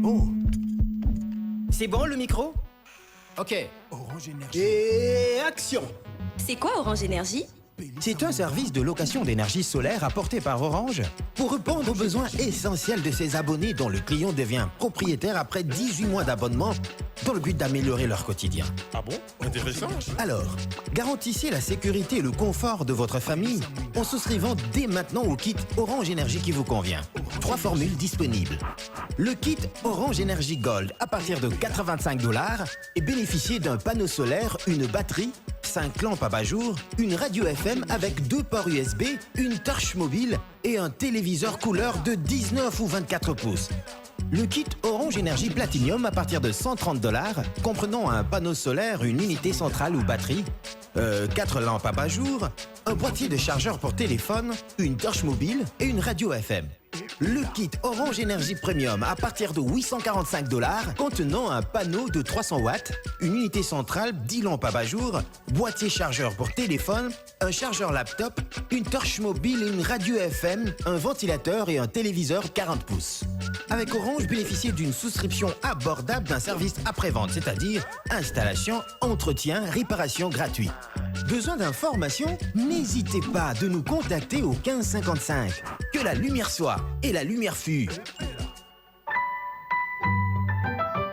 Oh. C'est bon le micro? Ok. Orange Énergie. Et action! C'est quoi Orange Énergie? C'est un service de location d'énergie solaire apporté par Orange pour répondre aux besoins essentiels de ses abonnés dont le client devient propriétaire après 18 mois d'abonnement dans le but d'améliorer leur quotidien. Ah bon? Intéressant. Alors, garantissez la sécurité et le confort de votre famille en souscrivant dès maintenant au kit Orange Énergie qui vous convient. 3 formules disponibles. Le kit Orange Énergie Gold à partir de 85 $ et bénéficiez d'un panneau solaire, une batterie, 5 lampes abat-jour, une radio FM avec 2 ports USB, une torche mobile et un téléviseur couleur de 19 ou 24 pouces. Le kit Orange Énergie Platinum à partir de 130 $, comprenant un panneau solaire, une unité centrale ou batterie, 4 lampes abat-jour, un boîtier de chargeur pour téléphone, une torche mobile et une radio FM. Le kit Orange Énergie Premium à partir de 845 $, contenant un panneau de 300 watts, une unité centrale, 10 lampes abat-jour, boîtier chargeur pour téléphone, un chargeur laptop, une torche mobile et une radio FM, un ventilateur et un téléviseur 40 pouces. Avec Orange, bénéficiez d'une souscription abordable d'un service après-vente, c'est-à-dire installation, entretien, réparation gratuit. Besoin d'informations? N'hésitez pas de nous contacter au 15 55. Que la lumière soit et la lumière fut.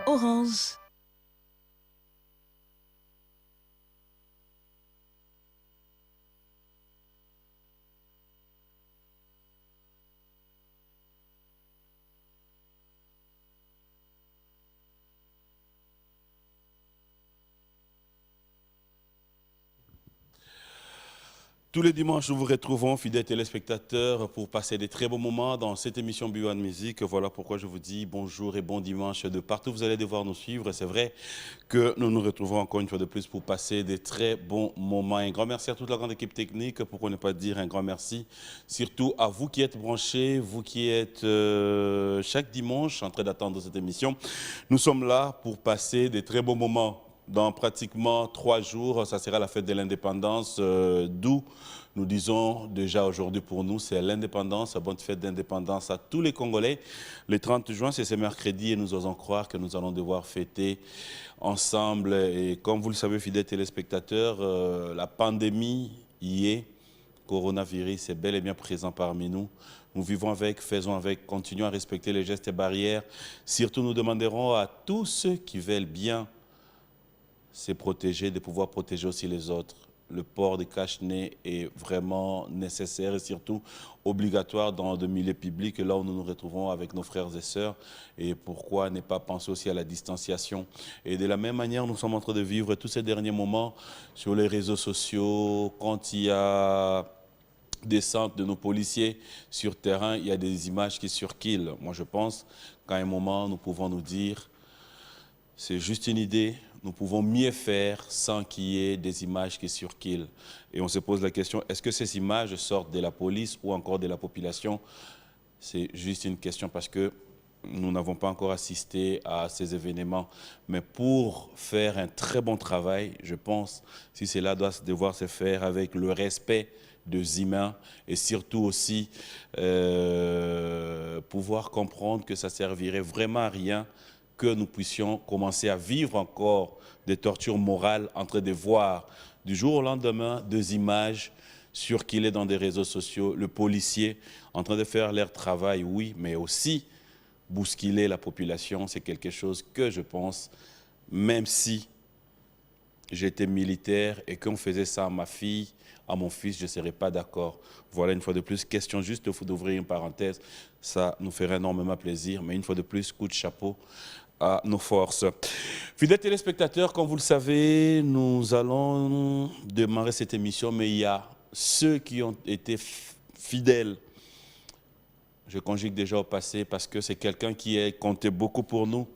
Orange. Tous les dimanches, nous vous retrouvons, fidèles téléspectateurs, pour passer des très bons moments dans cette émission B1 Musique. Voilà pourquoi je vous dis bonjour et bon dimanche de partout. Vous allez devoir nous suivre. C'est vrai que nous nous retrouvons encore une fois de plus pour passer des très bons moments. Un grand merci à toute la grande équipe technique, pour ne pas dire un grand merci. Surtout à vous qui êtes branchés, vous qui êtes chaque dimanche en train d'attendre cette émission. Nous sommes là pour passer des très bons moments. Dans pratiquement 3 jours, ça sera la fête de l'indépendance, d'où nous disons déjà aujourd'hui pour nous, c'est l'indépendance, la bonne fête d'indépendance à tous les Congolais. Le 30 juin, c'est ce mercredi et nous osons croire que nous allons devoir fêter ensemble. Et comme vous le savez, fidèles téléspectateurs, la pandémie y est. Coronavirus est bel et bien présent parmi nous. Nous vivons avec, faisons avec, continuons à respecter les gestes et barrières. Surtout, nous demanderons à tous ceux qui veulent bien se protéger, de pouvoir protéger aussi les autres. Le port de cache-nez est vraiment nécessaire et surtout obligatoire dans le milieu public, là où nous nous retrouvons avec nos frères et sœurs. Et pourquoi ne pas penser aussi à la distanciation? Et de la même manière, nous sommes en train de vivre tous ces derniers moments sur les réseaux sociaux, quand il y a descente de nos policiers sur terrain, il y a des images qui circulent. Moi, je pense qu'à un moment, nous pouvons nous dire, c'est juste une idée, nous pouvons mieux faire sans qu'il y ait des images qui circulent. Et on se pose la question, est-ce que ces images sortent de la police ou encore de la population? C'est juste une question parce que nous n'avons pas encore assisté à ces événements. Mais pour faire un très bon travail, je pense, si cela doit devoir se faire avec le respect des humains et surtout aussi pouvoir comprendre que ça servirait vraiment à rien que nous puissions commencer à vivre encore des tortures morales en train de voir du jour au lendemain des images circuler dans des réseaux sociaux, le policier en train de faire leur travail, oui, mais aussi bousculer la population, c'est quelque chose que je pense, même si j'étais militaire et qu'on faisait ça à ma fille, à mon fils, je ne serais pas d'accord. Voilà, une fois de plus, question juste d'ouvrir une parenthèse, ça nous ferait énormément plaisir, mais une fois de plus, coup de chapeau à nos forces. Fidèles téléspectateurs, comme vous le savez, nous allons démarrer cette émission, mais il y a ceux qui ont été fidèles. Je conjugue déjà au passé parce que c'est quelqu'un qui a compté beaucoup pour nous.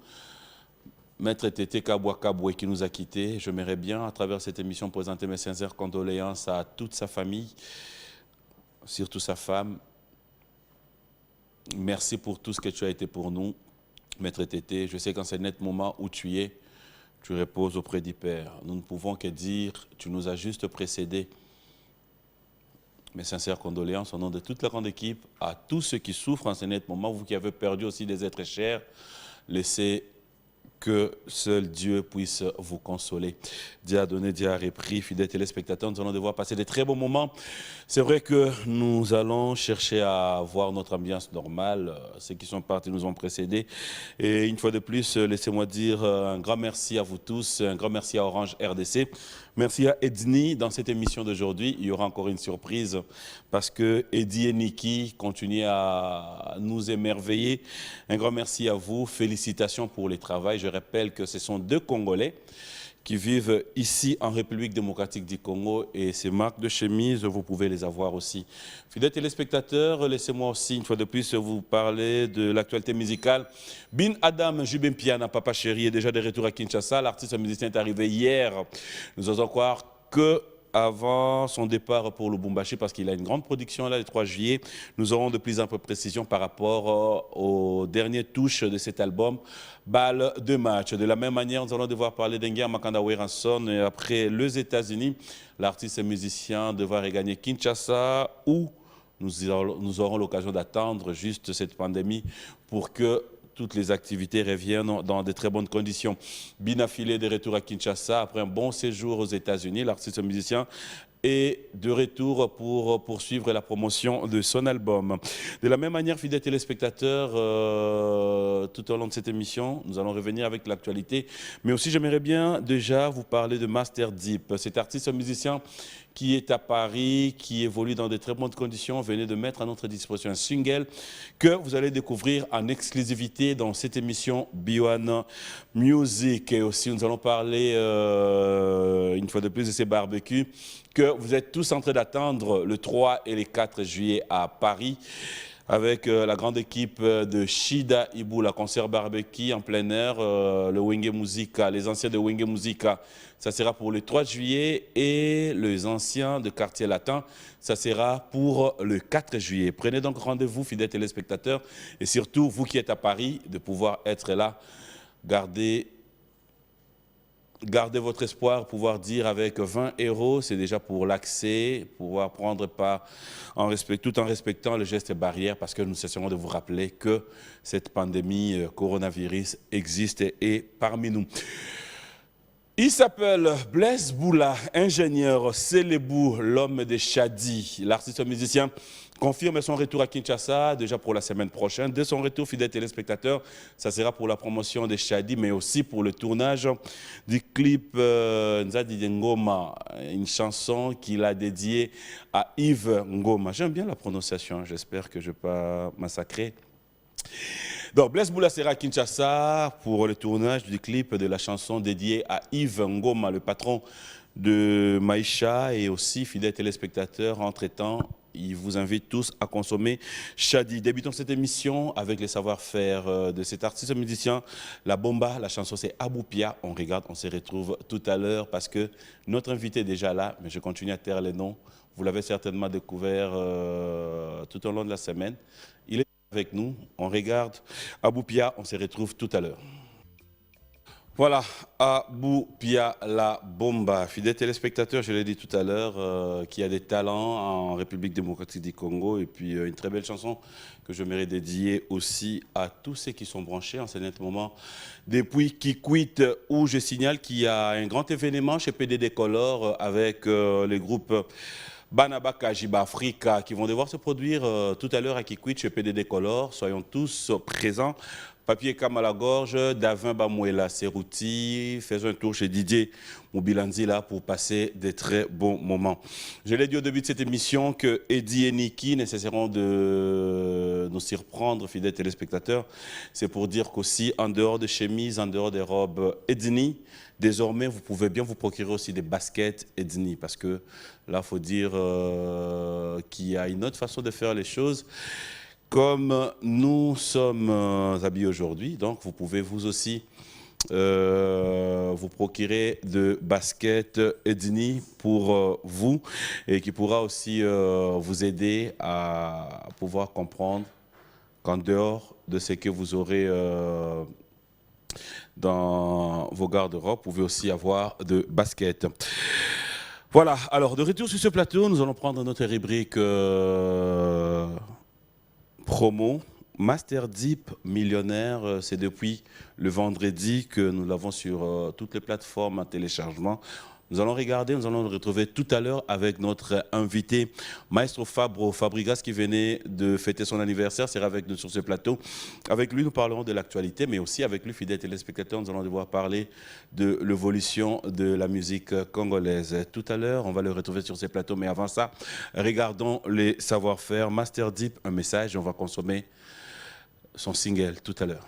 Maître Tété Kaboué qui nous a quittés. J'aimerais bien, à travers cette émission, présenter mes sincères condoléances à toute sa famille, surtout sa femme. Merci pour tout ce que tu as été pour nous. Maître Tété, je sais qu'en ce net moment où tu es, tu reposes auprès du Père. Nous ne pouvons que dire, tu nous as juste précédés. Mes sincères condoléances au nom de toute la grande équipe, à tous ceux qui souffrent en ce net moment, vous qui avez perdu aussi des êtres chers, Laissez que seul Dieu puisse vous consoler. Dieu a donné, Dieu a repris. Fidèles téléspectateurs, nous allons devoir passer des très bons moments. C'est vrai que nous allons chercher à avoir notre ambiance normale. Ceux qui sont partis nous ont précédés. Et une fois de plus, laissez-moi dire un grand merci à vous tous, un grand merci à Orange RDC. Merci à Edni. Dans cette émission d'aujourd'hui, il y aura encore une surprise parce que Eddie et Niki continuent à nous émerveiller. Un grand merci à vous. Félicitations pour le travail. Je rappelle que ce sont deux Congolais qui vivent ici en République démocratique du Congo et ces marques de chemise, vous pouvez les avoir aussi. Fidèles téléspectateurs, laissez-moi aussi une fois de plus vous parler de l'actualité musicale. Bin Adam Jubin Piana, Papa Chéri, est déjà de retour à Kinshasa. L'artiste musicien est arrivé hier. Nous osons croire que avant son départ pour Lubumbashi, parce qu'il a une grande production là, le 3 juillet. Nous aurons de plus en plus de précisions par rapport aux dernières touches de cet album, Balle de match. De la même manière, nous allons devoir parler d'Enguer Makanda Weranson. Et après les États-Unis, l'artiste et musicien devra regagner Kinshasa, où nous aurons l'occasion d'attendre juste cette pandémie pour que toutes les activités reviennent dans de très bonnes conditions. Bin affilé de retour à Kinshasa après un bon séjour aux États-Unis. L'artiste musicien est de retour pour poursuivre la promotion de son album. De la même manière, fidèles téléspectateurs, tout au long de cette émission, nous allons revenir avec l'actualité. Mais aussi, j'aimerais bien déjà vous parler de Master Deep. Cet artiste musicien qui est à Paris, qui évolue dans de très bonnes conditions, venait de mettre à notre disposition un single que vous allez découvrir en exclusivité dans cette émission B1 Music. Et aussi, nous allons parler une fois de plus de ces barbecues que vous êtes tous en train d'attendre le 3 et le 4 juillet à Paris, avec la grande équipe de Shida Ibu, la concert barbecue en plein air, le Wenge Musica, les anciens de Wenge Musica. Ça sera pour le 3 juillet et les anciens de Quartier Latin, ça sera pour le 4 juillet. Prenez donc rendez-vous, fidèles téléspectateurs, et surtout, vous qui êtes à Paris, de pouvoir être là. Gardez votre espoir, pouvoir dire avec 20 €, c'est déjà pour l'accès, pouvoir prendre part tout en respectant le geste barrière, parce que nous cesserons de vous rappeler que cette pandémie coronavirus existe et est parmi nous. Il s'appelle Blaise Boula, ingénieur, Célébou, l'homme de Chadi. L'artiste musicien confirme son retour à Kinshasa, déjà pour la semaine prochaine. Dès son retour, fidèles téléspectateurs, ça sera pour la promotion de Chadi, mais aussi pour le tournage du clip Nzadi Ngoma, une chanson qu'il a dédiée à Yves Ngoma. J'aime bien la prononciation, j'espère que je ne vais pas massacrer. Donc, Blaise Boula sera à Kinshasa pour le tournage du clip de la chanson dédiée à Yves Ngoma, le patron de Maïcha, et aussi, fidèles téléspectateurs, entre-temps, il vous invite tous à consommer Chadi. Débutons cette émission avec les savoir-faire de cet artiste musicien, La Bomba. La chanson, c'est Aboupia. On regarde, on se retrouve tout à l'heure parce que notre invité est déjà là, mais je continue à taire les noms. Vous l'avez certainement découvert tout au long de la semaine. Il est avec nous. On regarde Aboupia. On se retrouve tout à l'heure. Voilà, Aboupia La Bomba. Fidèles téléspectateurs, je l'ai dit tout à l'heure, qui a des talents en République démocratique du Congo. Et puis une très belle chanson que je m'aimerais dédier aussi à tous ceux qui sont branchés en ce moment depuis Kikwit, où je signale qu'il y a un grand événement chez PDD Color avec les groupes Banabaka, Jiba Africa, qui vont devoir se produire tout à l'heure à Kikwit chez PDD Color. Soyons tous présents. Papier Cam à la gorge, Davin Bamouela Serouti, faisons un tour chez Didier Moubilanzi là pour passer des très bons moments. Je l'ai dit au début de cette émission que Eddie et Niki nécessairement de nous surprendre, fidèles téléspectateurs. C'est pour dire qu'aussi, en dehors de chemises, en dehors des robes Edni, désormais, vous pouvez bien vous procurer aussi des baskets Edni, parce que là, il faut dire qu'il y a une autre façon de faire les choses. Comme nous sommes habillés aujourd'hui, donc vous pouvez vous aussi vous procurer de baskets Edni pour vous, et qui pourra aussi vous aider à pouvoir comprendre qu'en dehors de ce que vous aurez dans vos garde-robes, vous pouvez aussi avoir de baskets. Voilà, alors de retour sur ce plateau, nous allons prendre notre rubrique promo, Master Deep Millionnaire, c'est depuis le vendredi que nous l'avons sur toutes les plateformes à téléchargement. Nous allons regarder, nous allons le retrouver tout à l'heure avec notre invité, Maestro Fabro Fabregas, qui venait de fêter son anniversaire, sera avec nous sur ce plateau. Avec lui, nous parlerons de l'actualité, mais aussi avec lui, fidèles téléspectateurs, nous allons devoir parler de l'évolution de la musique congolaise. Tout à l'heure, on va le retrouver sur ces plateaux, mais avant ça, regardons les savoir-faire. Master Deep, un message, on va consommer son single tout à l'heure.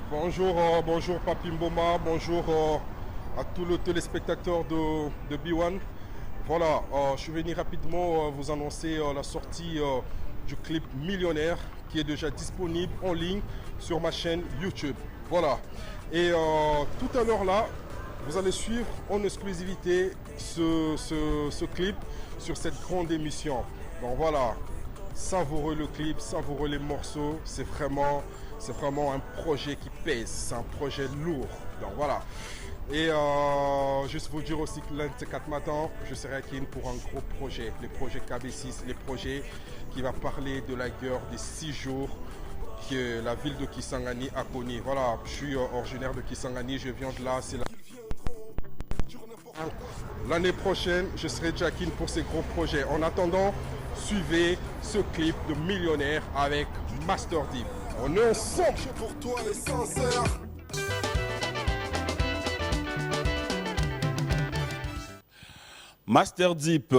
Bonjour, bonjour Papi Mboma, bonjour à tous les téléspectateurs de B1. Voilà, je suis venu rapidement vous annoncer la sortie du clip Millionnaire qui est déjà disponible en ligne sur ma chaîne YouTube. Voilà, et tout à l'heure là, vous allez suivre en exclusivité ce clip sur cette grande émission. Donc voilà, savoureux le clip, savoureux les morceaux, c'est vraiment un projet qui pèse, c'est un projet lourd. Donc voilà. Et juste vous dire aussi que lundi 4 matin, je serai à Kin pour un gros projet, le projet KB6, le projet qui va parler de la guerre des 6 jours que la ville de Kisangani a connue. Voilà, je suis originaire de Kisangani, je viens de là, c'est l'année prochaine, je serai déjà à Kin pour ces gros projets. En attendant, suivez ce clip de Millionnaire avec Master Deep. On est ensemble pour toi les sincères. Master Deep,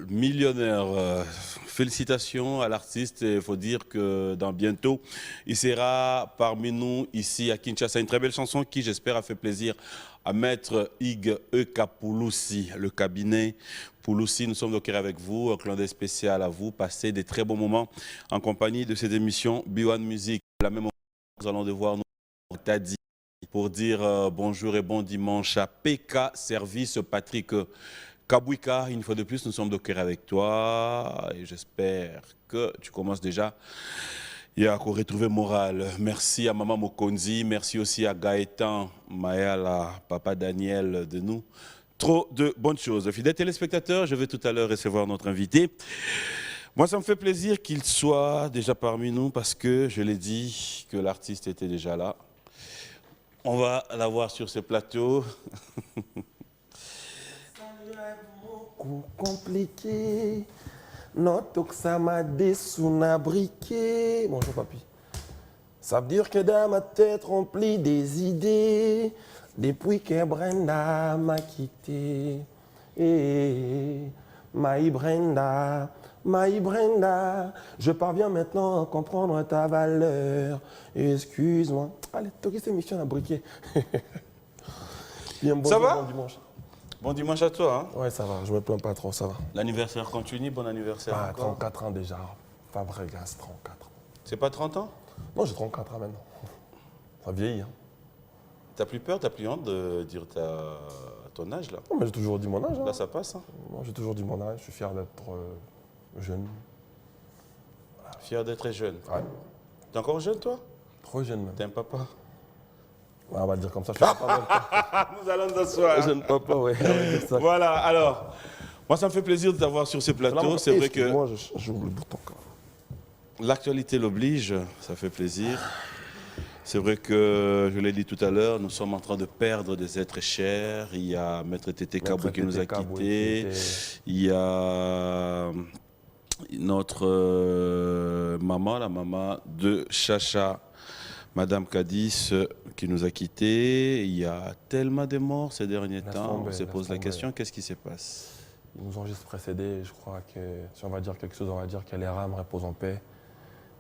Millionnaire, félicitations à l'artiste. Il faut dire que dans bientôt, il sera parmi nous ici à Kinshasa. Une très belle chanson qui, j'espère, a fait plaisir à Maître Ig Eka Pouloussi, le cabinet Pouloussi. Nous sommes au cœur avec vous, un clin d'œil spécial à vous. Passez des très bons moments en compagnie de cette émission B1 Music. La même nous allons devoir nous Tadi pour dire bonjour et bon dimanche à PK Service Patrick Kabouika. Une fois de plus, nous sommes au cœur avec toi et j'espère que tu commences déjà à retrouver morale. Merci à Maman Mokonzi, merci aussi à Gaëtan, Mayala, Papa Daniel de nous. Trop de bonnes choses. Fidèles téléspectateurs, je vais tout à l'heure recevoir notre invité. Moi, ça me fait plaisir qu'il soit déjà parmi nous parce que je l'ai dit que l'artiste était déjà là. On va l'avoir sur ce plateau. Beaucoup compliqué, notre ça m'a briqué. Bonjour papy. Ça veut dire que dans ma tête remplie des idées, depuis que Brenda m'a quitté. My Brenda, je parviens maintenant à comprendre ta valeur. Excuse-moi. Allez, toquez cette mission à briquer. Ça va? Bon dimanche. Bon dimanche à toi. Hein? Ouais, ça va, je me plains pas trop, ça va. L'anniversaire continue, bon anniversaire Ah, encore. 34 ans déjà. Fabregas, 34. C'est pas 30 ans? Non, j'ai 34 ans maintenant. Ça vieillit. Hein. T'as plus peur, t'as plus honte de dire ton âge là? Non, mais j'ai toujours dit mon âge. Hein. Là, ça passe. Hein? Non, j'ai toujours dit mon âge. Je suis fier d'être jeune. Fier d'être jeune. Ouais. T'es encore jeune, toi? Trop jeune même. T'es un papa? Ouais, on va le dire comme ça. Je suis un papa. Nous allons nous asseoir. Jeune papa, ouais. Voilà, alors, moi, ça me fait plaisir de t'avoir sur ce plateau. C'est vrai que moi, j'ouvre le bouton quand même. l'actualité l'oblige, ça fait plaisir. C'est vrai que, je l'ai dit tout à l'heure, nous sommes en train de perdre des êtres chers. Il y a Maître Tété Kabou qui nous a quittés. Il y a notre maman, la maman de Chacha, Madame Kadis, qui nous a quittés. Il y a tellement de morts ces derniers temps. On se pose la question, qu'est-ce qui se passe? Ils nous ont juste précédés. Je crois que si on va dire quelque chose, on va dire que les rames reposent en paix.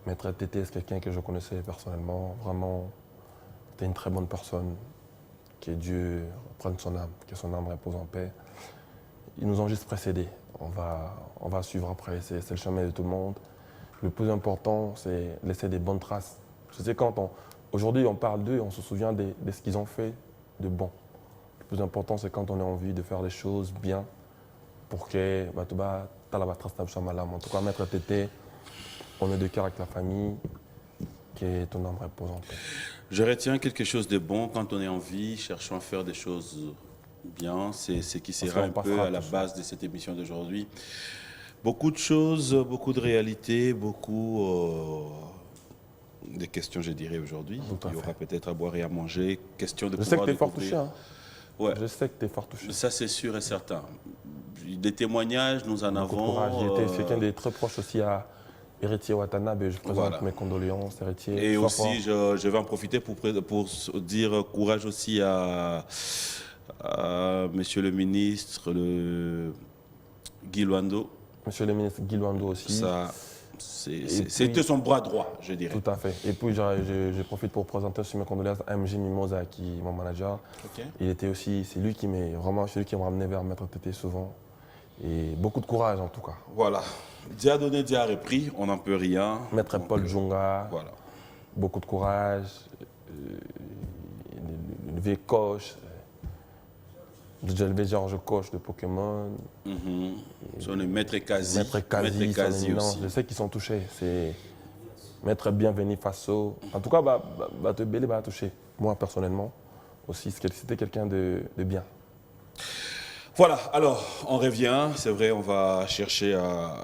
Maître Tété, c'est quelqu'un que je connaissais personnellement. Vraiment, c'était une très bonne personne. Que Dieu prenne son âme, que son âme repose en paix. Ils nous ont juste précédés. On va suivre après. C'est le chemin de tout le monde. Le plus important, c'est laisser des bonnes traces. Je sais aujourd'hui on parle d'eux, on se souvient de ce qu'ils ont fait de bon. Le plus important, c'est quand on a envie de faire des choses bien pour que tu la trace en tout cas, Maître Tété, on est de cœur avec la famille, que ton âme repose en paix. Je retiens quelque chose de bon quand on est en vie, cherchons à faire des choses bien, c'est ce qui sera qu'on un peu passera à la tous. base de cette émission d'aujourd'hui. Beaucoup de choses, beaucoup de réalités, beaucoup de questions, je dirais, aujourd'hui. Tout à Il y aura fait. peut-être à boire et à manger, question de Je sais que pouvoir tu es fort découvrir. touché. Hein. Ouais. Je sais que tu es fort touché. Ça, c'est sûr et certain. Des témoignages, nous en Beaucoup de avons. courage. J'étais quelqu'un de très proche aussi à Héritier Watanabe. Je présente Voilà. mes condoléances, Héritier. Et Sois aussi, fort. je vais en profiter pour dire courage aussi à Monsieur le ministre, Guy Luando. Monsieur le ministre Guy Luando aussi. Ça, puis- c'était son bras droit, je dirais. Tout à fait. Et puis, je profite pour présenter aussi mes condoléances à MJ Mimosa, qui est mon manager. Ok. Il était aussi, c'est lui qui m'a vraiment, celui qui m'a ramené vers Maître Tété souvent. Et beaucoup de courage en tout cas. Voilà. Dieu a donné, Dieu a repris, on n'en peut rien. Maître Donc, Paul Djonga, Voilà. beaucoup de courage. Le vieux coach, le Georges Coach de Pokémon, Son Maître Kazi. Maître Kazi, son Kazi éminence. aussi. Je sais qu'ils sont touchés. C'est Maître Bienvenu Faso. En tout cas, te Bélé va toucher. Moi personnellement aussi, c'était quelqu'un de bien. Voilà, alors on revient, c'est vrai, on va chercher à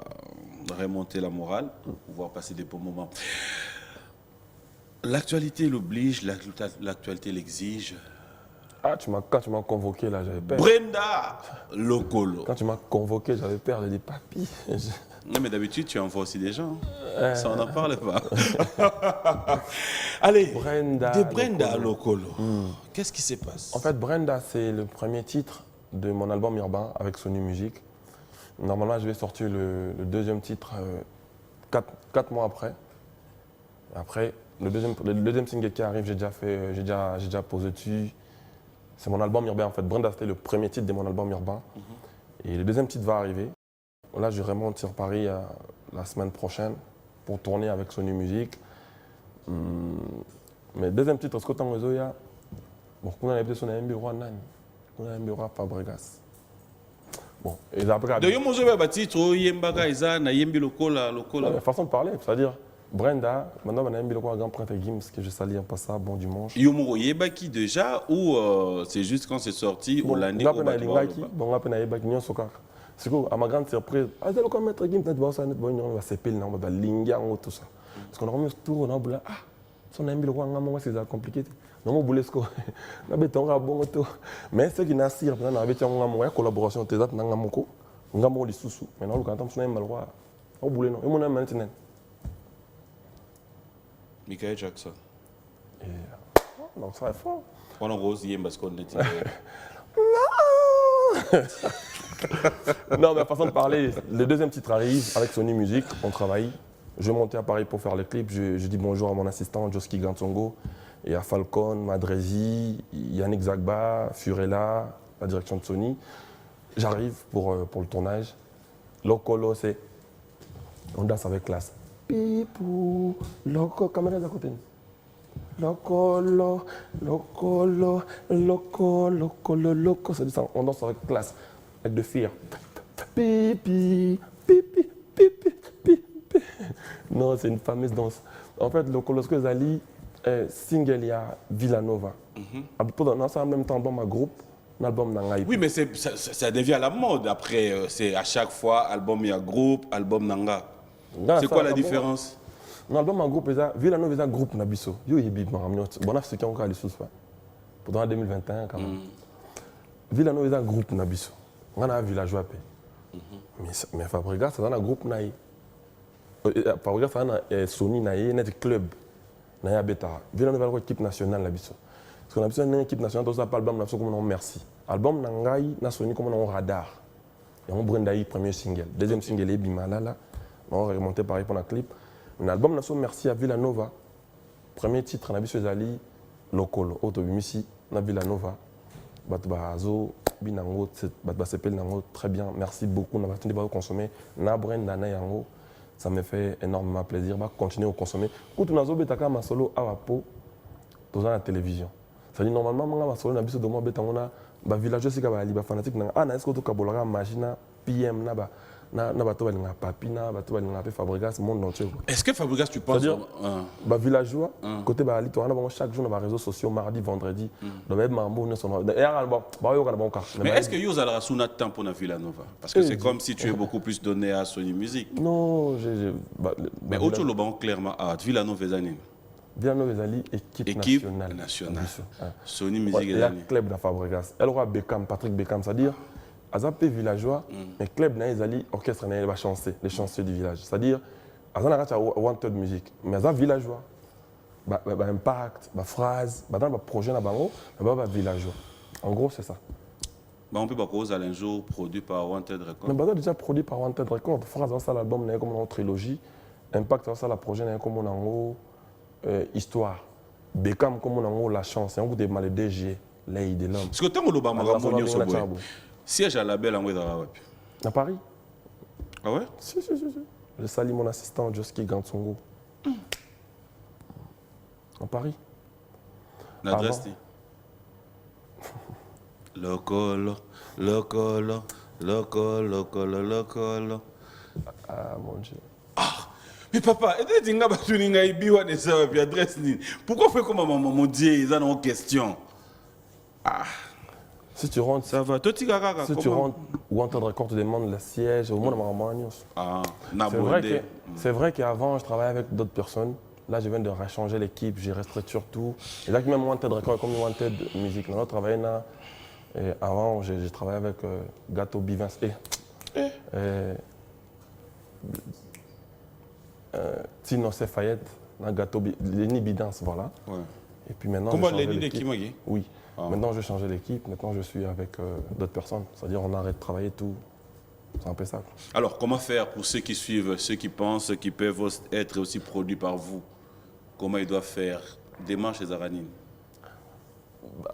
remonter la morale pour pouvoir passer des bons moments. L'actualité l'oblige, l'actualité l'exige. Ah, quand tu m'as convoqué là, j'avais peur. Brenda Lokolo. Quand tu m'as convoqué, j'avais peur. J'ai dit, papy. Non, mais d'habitude, tu envoies aussi des gens. Ça, on n'en parle pas. Allez, Brenda de Brenda Lokolo. Qu'est-ce qui se passe? En fait, Brenda, c'est le premier titre de mon album Urbain avec Sony Music. Normalement, je vais sortir le deuxième titre 4 mois après. Après, le deuxième single qui arrive, j'ai déjà posé dessus. C'est mon album Urbain en fait. Brenda, c'était le premier titre de mon album Urbain. Et le deuxième titre va arriver. Là, je remonte sur Paris la semaine prochaine pour tourner avec Sony Music. Mais deuxième titre, ce que tu as dit, bon, on a besoin d'un bureau à Nani. On a un bureau à Fabregas. Bon, et après, De yomo zobe ba titre yembaga eza na yembi lokola la façon de parler, c'est-à-dire Brenda, maintenant on a un bureau à Grand Printemps Gims que je salue en passant, bon dimanche. Yomo yebaki déjà ou c'est juste quand c'est sorti au lundi on au a Lingaki, bon, on a Yebaki, Nyon Sokar. C'est quoi, à ma grande surprise, ah, c'est le comme mettre Gims, net bossa, net boy, on va s'épeler, on va Lingang, tout ça. Parce qu'on a remis tout, on a boulé, ah, son ami le roi, on a c'est compliqué. Non, on boulé ce qu'on a béton, on a bon tout. Mais ce qui n'a pas on a béton, on a collaboration, t'es là, on a mon co, on a mon sous-sous. Maintenant, quand on a mal roi, on boulé, non, et mon ami maintenant. Michael Jackson. Donc ça va fort. On a rose yemba ce qu'on était. Non, mais façon de parler, le deuxième titre arrive avec Sony Music, on travaille. Je vais monter à Paris pour faire le clip. Je dis bonjour à mon assistant, Joski Gantsongo, et à Falcon, Madrezi, Yannick Zagba, Furella, la direction de Sony. J'arrive pour le tournage. Lokolo, c'est. On danse avec classe. Pipou, Loco, caméra d'à côté. Lokolo, Lokolo, Loco, Lokolo, Loco. Ça dit ça, on danse avec classe, avec de filles. Pipi, pipi, pipi, pipi. Non, c'est une fameuse danse. En fait, Lokolo, ce que Zali, single, il y a Villanova. Non, c'est en même temps dans ma groupe, l'album Nangaï. Oui, mais ça devient à la mode. Après, c'est à chaque fois album il y a groupe, album Nanga. C'est quoi la différence? L'album en groupe, Villanova est un groupe Nabiso. Yo, il est big, bon, c'est qui encore les sous pendant 2021 quand même. Villanova est un groupe Nabiso. On a un villageois. Mais Fabregas, c'est un groupe Naï. Fabregas, c'est un Sony Naï, un club. Naï Beta. Villanova est une équipe nationale Nabiso. Parce qu'on a besoin d'une équipe nationale, dans l'album Nabiso comme on merci. Album Nangaï, na Sony comme on radar. Et on Brendaï, premier single. Deuxième single est Bimalala. On va remonter pareil pour le clip. L'album Nasso Merci à Villanova. Premier titre, on a vu sur Zali, Lokolo, Autobimisi, na Villanova. Batbazo, Binango, Batbasepel Nango, très bien, merci beaucoup. On a continué à consommer. Na Brenda Nayango, ça me fait énormément plaisir. On va continuer à consommer. Quand on a Zobetaka ma solo à Wapo, dans la télévision. Ça dit normalement, on a solo na biso de moi, on a villageois qui sont fanatique. Ah, est-ce que tu as machine PM, na bato balinga papi na bato balinga pe Fabregas monde entier. Est-ce que Fabregas, tu penses... C'est-à-dire, villageois, côté Bali, tu as chaque jour dans les réseaux sociaux, mardi, vendredi, dans les mambo, mais est-ce que vous avez un temps pour la Villanova? Parce que c'est comme si tu es beaucoup plus donné à Sony Music. Non, mais autre chose, clairement, à Villanova, Villanova Zali, équipe nationale. Sony Music. La club de Fabregas. Elle aura Beckham, Patrick Beckham, c'est-à-dire, Azapé villageois, mais club Zali, orchestre va chanter, les chanceux du village. C'est-à-dire, Azana Wanted Music, mais Azap villageois. Impact, phrase, dans le projet, villageois. En gros, c'est ça. On peut pas cause à un jour produit par Wanted Records. Mais déjà produit par Wanted Records. Phrase, ça l'album, comme une trilogie. Impact, ça la projet, comme une histoire. Beckham, comme une la chance. On vous mal les DG, l'aide de l'homme. Parce que tant que l'Obama va mourir sur le siège à la belle en à Paris. Ah ouais? Si. Je salue mon assistant, Joski Gantsongo. À Paris. L'adresse Local. Ah mon Dieu. Ah, mais papa, pourquoi faire comme maman dit, ils ont une question? Ah. Si tu rentres, ça va. Si tu rentres, Wanted Records te demande le siège, au moins c'est vrai qu'avant, je travaillais avec d'autres personnes. Là, je viens de rechanger l'équipe, j'ai restructuré tout. Et là, même Wanted Records, comme Wanted Music, on a travaillé là. Et avant, j'ai travaillé avec Gâteau Bivins Tino Fayette, Gâteau Lenny Bidans, voilà. Ouais. Et puis maintenant, comment Lenny de Kimagi? Oui. Ah. Maintenant, je change l'équipe. Maintenant, je suis avec d'autres personnes. C'est-à-dire, on arrête de travailler tout. C'est un peu ça. Alors, comment faire pour ceux qui suivent, ceux qui pensent qu'ils peuvent être aussi produits par vous? Comment ils doivent faire? Démarche les Aranines.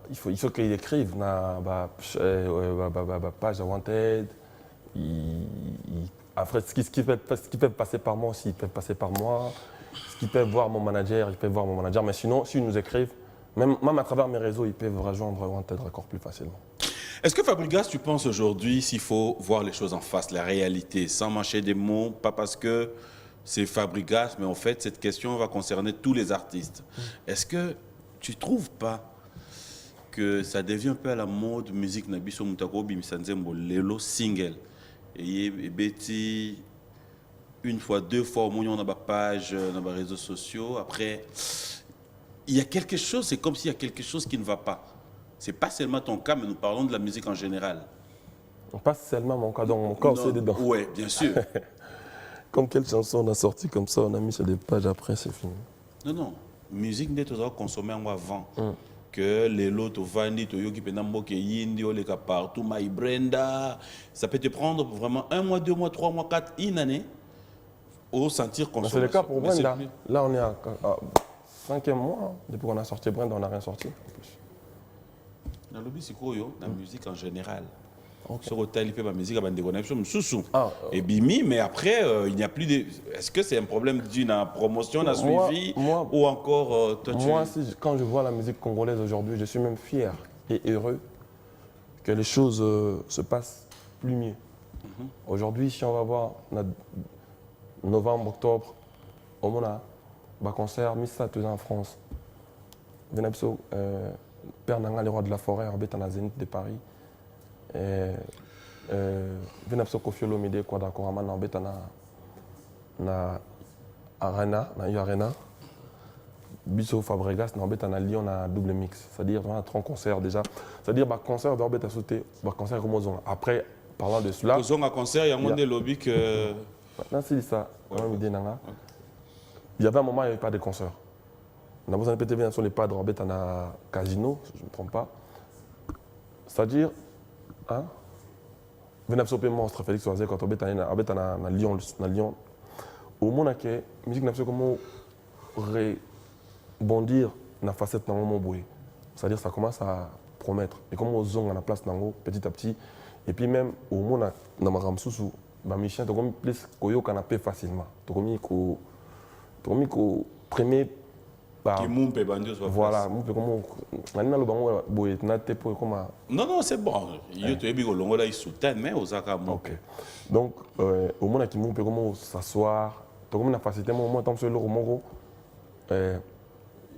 Il faut qu'ils écrivent na page Wanted. Après, ce qui peuvent passer par moi aussi, ils peuvent passer par moi. Ce qu'ils peuvent voir mon manager, ils peuvent voir mon manager. Mais sinon, s'ils nous écrivent, même à travers mes réseaux, ils peuvent rejoindre Wanted Records plus facilement. Est-ce que Fabregas, tu penses aujourd'hui s'il faut voir les choses en face, la réalité, sans mâcher des mots, pas parce que c'est Fabregas, mais en fait, cette question va concerner tous les artistes. Est-ce que tu ne trouves pas que ça devient un peu à la mode musique Nabiso Moutako Bimisanzembo, Lelo single? Et Betty, une fois, deux fois, on a ma page, dans les réseaux sociaux. Après, il y a quelque chose, c'est comme s'il y a quelque chose qui ne va pas. Ce n'est pas seulement ton cas, mais nous parlons de la musique en général. Pas seulement mon cas, donc mon cas aussi dedans. Oui, bien sûr. Comme quelle chanson on a sorti comme ça, on a mis sur des pages, après c'est fini. Non. Musique n'est pas consommée avant. Que les lots, Vandi, Toyoki, Penambo, Yindi, Oleka partout, My Brenda. Ça peut te prendre vraiment 1 mois, 2 mois, 3 mois, 4, une année au sentir consommation. C'est le cas pour Brenda. Là, on est à 5e mois. Depuis qu'on a sorti Brenda, on n'a rien sorti. Dans le c'est quoi, la musique en général. Sur l'hôtel, il fait ma musique à et Bimi, mais après, il n'y a plus de. Est-ce que c'est un problème d'une promotion, d'un suivi ou encore moi, quand je vois la musique congolaise aujourd'hui, je suis même fier et heureux que les choses se passent plus mieux. Aujourd'hui, si on va voir novembre, octobre, au Mona, concert, Missa, tout en France, Venabso, Père Nanga, le roi de la forêt, Orbet en Zénith de Paris. Venabso Kofiolo Mide quoi d'accord à Orbet na Arena, na Arena. Biso Fabregas, na Orbet en Lyon, na double mix. C'est-à-dire, on a 30 concerts déjà. C'est-à-dire, concert d'Orbet à sauter, concert comme Ozon. Après, parlant de cela. Ozon à concert, il y a un monde de lobby que. Non, c'est ça. Il y avait un moment, il n'y avait pas de concert. On a besoin de PTV sur les pas de Orbet en Casino, si je ne me trompe pas. C'est-à-dire, Venabso monstre, Félix Oazé, quand Orbet en Lyon, au moment que la musique n'a pas comment rebondir dans la facette dans mon boué. C'est-à-dire ça commence à promettre. Et comme on zone à la place petit à petit. Et puis même au moment dans ma ramsoussou, Michel, tu as plus koyo canapé facilement. Tu as mis qu'au premier bah, Qui mumpe bandio soit voilà, mon peu comment maintenant le bango boy na te pour comment. Non, non, c'est bon. Yo te ebi kolongo là, il soutient, mais osaka mumpe. OK. Donc au moins qui mon peu comment s'asseoir, donc comme na facilité moi tant sur le romo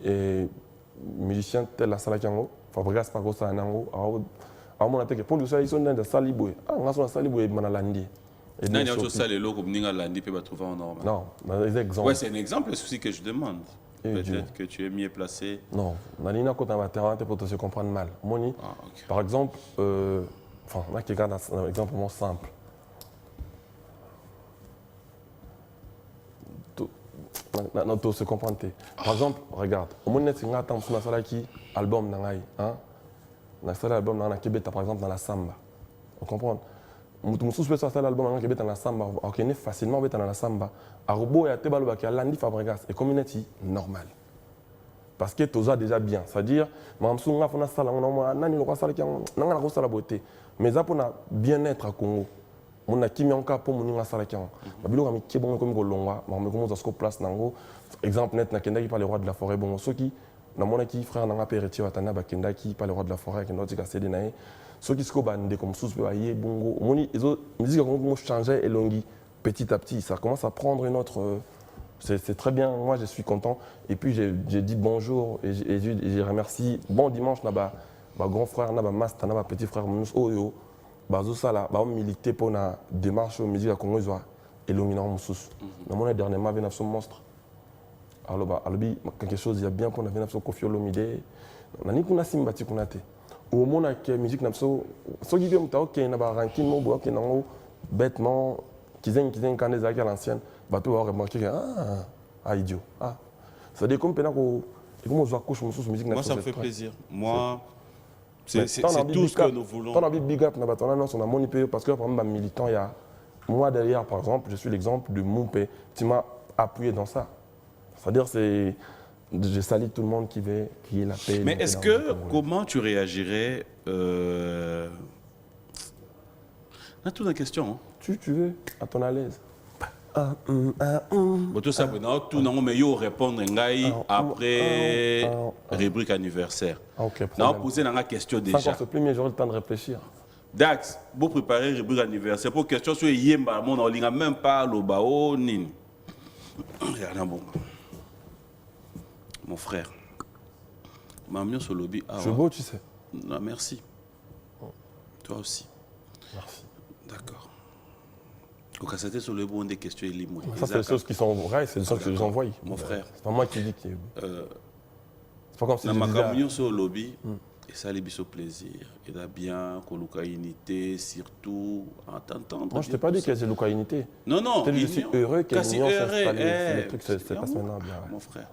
et musicien tel la sala kango, Fabregas pas ça nango, a mon attaque pour ça ils sont dans la salle boy. Ah, on a sur la salle boy manalandi. Et non, il y a ça les locaux, ninga landi peut trouver en normal. Non, des exemples. Ouais, c'est un exemple, le souci que je demande. Peut-être que tu es mieux placé. Non, Nalina quand on va terrain pour se comprendre mal. Moni, Okay. par exemple, enfin, on a qui regarde un exemple vraiment simple. Non, tout se comprendre. Par exemple, regarde, au moins c'est un temps sur la qui album nangai, hein, na sala album na Québec par exemple dans la samba. On comprend. Mutu mususu sur l'album na Québec dans la samba, OK, ne facilement dans la samba. Arobo ya tebalo ba ki alandi Fabregas et community normal. Parce que tu as déjà bien, c'est-à-dire mamsunga fona sala on nani lo sala ki nanga na sala beauté. Mais ça pour bien-être à Congo. Mon a kimi encore pour mon sala ki. Babilo mi ki bon comme golongwa, mais comment ça se place nango. Exemple net na kenda qui par le roi de la forêt bon ceux qui na mona ki frère nanga pereti watana ba kenda qui par le roi de la forêt qui nous dit que c'est nae. Ceux qui se bande comme sous pe aye bongo. Moni izo musique comme changer et longi petit à petit, ça commence à prendre une autre. C'est très bien, moi je suis content. Et puis j'ai dit bonjour et j'ai remercié. Bon dimanche, ma grand frère, ma master, ma petit frère, mon oyo, ça là, milité pour la démarche aux musiques à Congo, et l'ominant moussous. Dans mon dernièrement, il y a un monstre. Alors, quelque chose, il y a bien pour la vénation Kofi Olomide. On a ni qu'on a simbati qu'on a été. Au moment où la musique n'a pas, ce qui vient de OK, il y a un ranking, OK, bêtement. Qui ont quand des acquis à l'ancienne, bah tu vas remarquer que idiot. Ah, ça dit comme comment on couche sur musique. Moi ça me fait plaisir. Moi c'est tout ce que nous voulons. Ton envie big up na batona annonce on a mon IP parce que par exemple militant il y a moi derrière par exemple, je suis l'exemple de Moumpe, tu m'as appuyé dans ça. C'est-à-dire c'est je salue tout le monde qui veut qui la paix. Mais est-ce que comment tu réagirais là toute la question hein? Tu veux, à ton à l'aise. Bon, tout ça, tout non, mais yo répondre après rubrique anniversaire. OK. Non, poser la question déjà. Ça encore se plaît, mais j'aurai le temps de réfléchir. Dax, vous préparez rubrique anniversaire pour question sur Yemba, mon on n'a même pas le bao nin. Bon. Mon frère. Mamio sur lobby. Je suis beau, tu sais. Non, merci. Toi aussi. Merci. D'accord. Donc, c'était sur le bon des questions et ça, c'est les choses qui sont vraies, c'est les choses que je vous envoie. Mon frère. C'est pas moi qui dis que. C'est pas comme si je disais. Sur le lobby, et ça, les bisous plaisir. Il a bien, qu'on a unité, surtout, en t'entendre. Moi, je t'ai pas dit qu'il y a une unité. Non, non. Je suis heureux qu'elle l'union s'installe. Le truc se passe maintenant bien. Mon frère.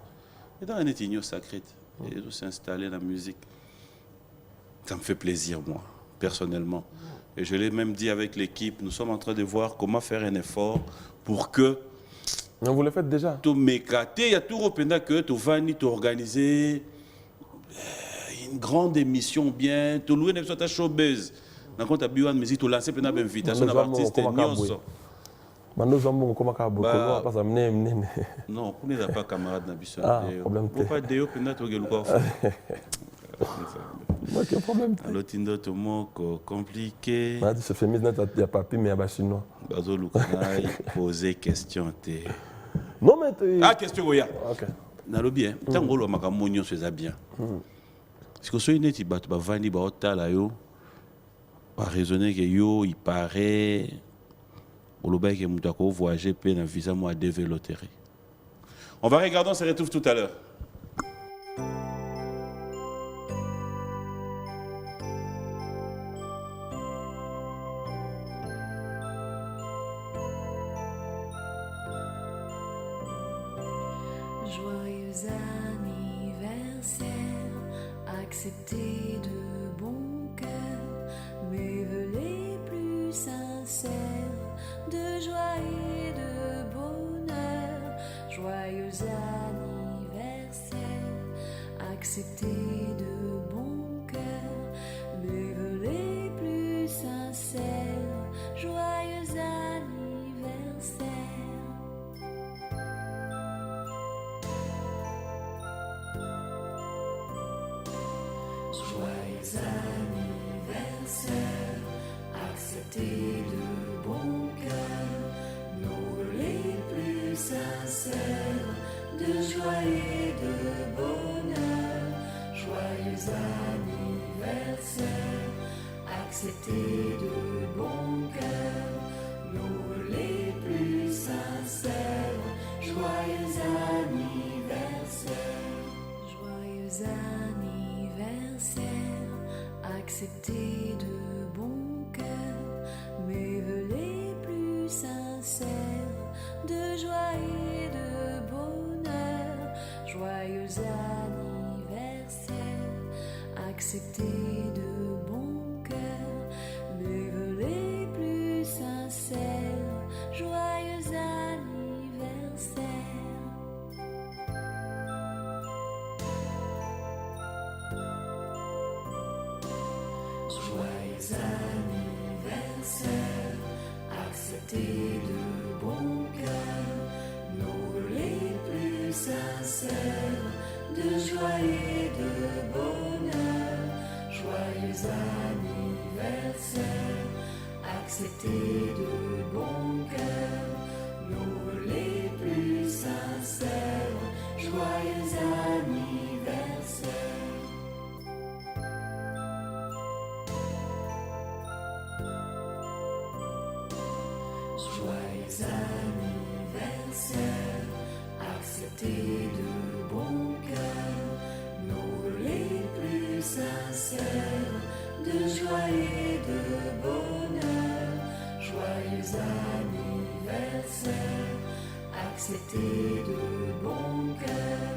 Et dans une union sacrée, et de s'installer dans la musique, ça me fait plaisir, moi, personnellement. Et je l'ai même dit avec l'équipe, nous sommes en train de voir comment faire un effort pour que... Mais vous le faites déjà. Tu m'éclater, il y a tout rependa que tu vas ni organiser une grande émission bien, tu loues une ta showbiz. Dans compte à Biwan Musique, tu lances une invitation à l'artiste Nyos. Mano zambo comment ka boko pas amener. Non, vous n'êtes pas camarade na biso. Ah, problème. Vous pas déo penda to geluko. Quel problème? Alors, Tindo, tout le monde compliqué. Ce féminisme, il n'y a pas pu, mais il y a chinois. Bazo Lukanai, poser question. Non, mais. Ah, question, oui. Ok. Nalobi, hein. Tant que l'on a monio, c'est bien. Parce que ce n'est pas vani, ba otala yo. Pas raisonner que yo, il paraît. Au lobby que moutako voyager, puis un visa moi développer. On va regarder, on se retrouve tout à l'heure. Joyeux anniversaire, accepté de bon cœur mes vœux les plus sincères de joie et de bonheur. Joyeux anniversaire, accepté de bon cœur mes vœux les plus sincères. Joyeux anniversaire. anniversaire, acceptez de bon cœur nos vœux les plus sincères de joie et de bonheur. Joyeux anniversaire, acceptez de bon cœur nos vœux les plus sincères. Joyeux anniversaire, joyeux anniversaire, acceptez de bon cœur mes vœux les plus sincères de joie et de bonheur. Joyeux anniversaire, acceptez de bon cœur mes vœux les plus sincères. Joyeux anniversaire. Joyeux anniversaire, acceptez de bon cœur nos vœux les plus sincères de joie et de bonheur. Joyeux anniversaire, acceptez de bon cœur nos vœux les plus sincères. Joyeux anniversaire. Joyeux anniversaire, acceptez de bon cœur nos vœux les plus sincères de joie et de bonheur. Joyeux anniversaire, acceptez de bon cœur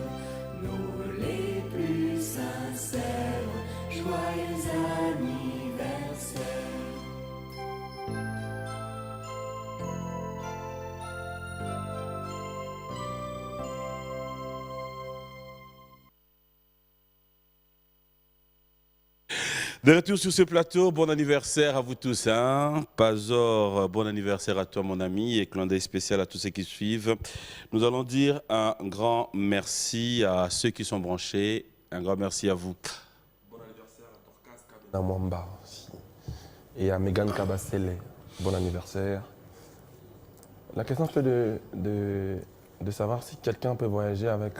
nos vœux les plus sincères. Joyeux anniversaire. De retour sur ce plateau, bon anniversaire à vous tous. Pazor, bon anniversaire à toi mon ami et clin d'œil spécial à tous ceux qui suivent. Nous allons dire un grand merci à ceux qui sont branchés. Un grand merci à vous. Bon anniversaire à Dorcas Mwamba aussi. Et à Megan Kabasele. Bon anniversaire. La question c'est de savoir si quelqu'un peut voyager avec...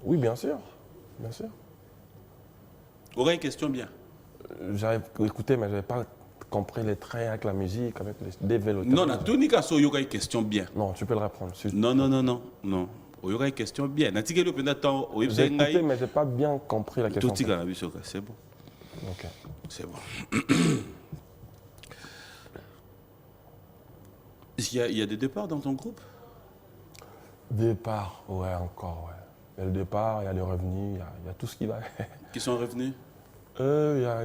Oui, bien sûr. Bien sûr. Aurait une question bien. J'avais écouté, mais je n'avais pas compris les traits avec la musique, avec les développements. Non, non, tout n'y a il y aura une question bien. Non, tu peux le reprendre. Non, non, non, non, non. Il y aura une question bien. J'ai écouté, mais je n'ai pas bien compris la question. Tout c'est bon. Ok. C'est bon. Il y a des départs dans ton groupe? Départ, ouais, encore, ouais. Il y a le départ, il y a les revenus, il y a tout ce qui va. Qui sont revenus? Il y a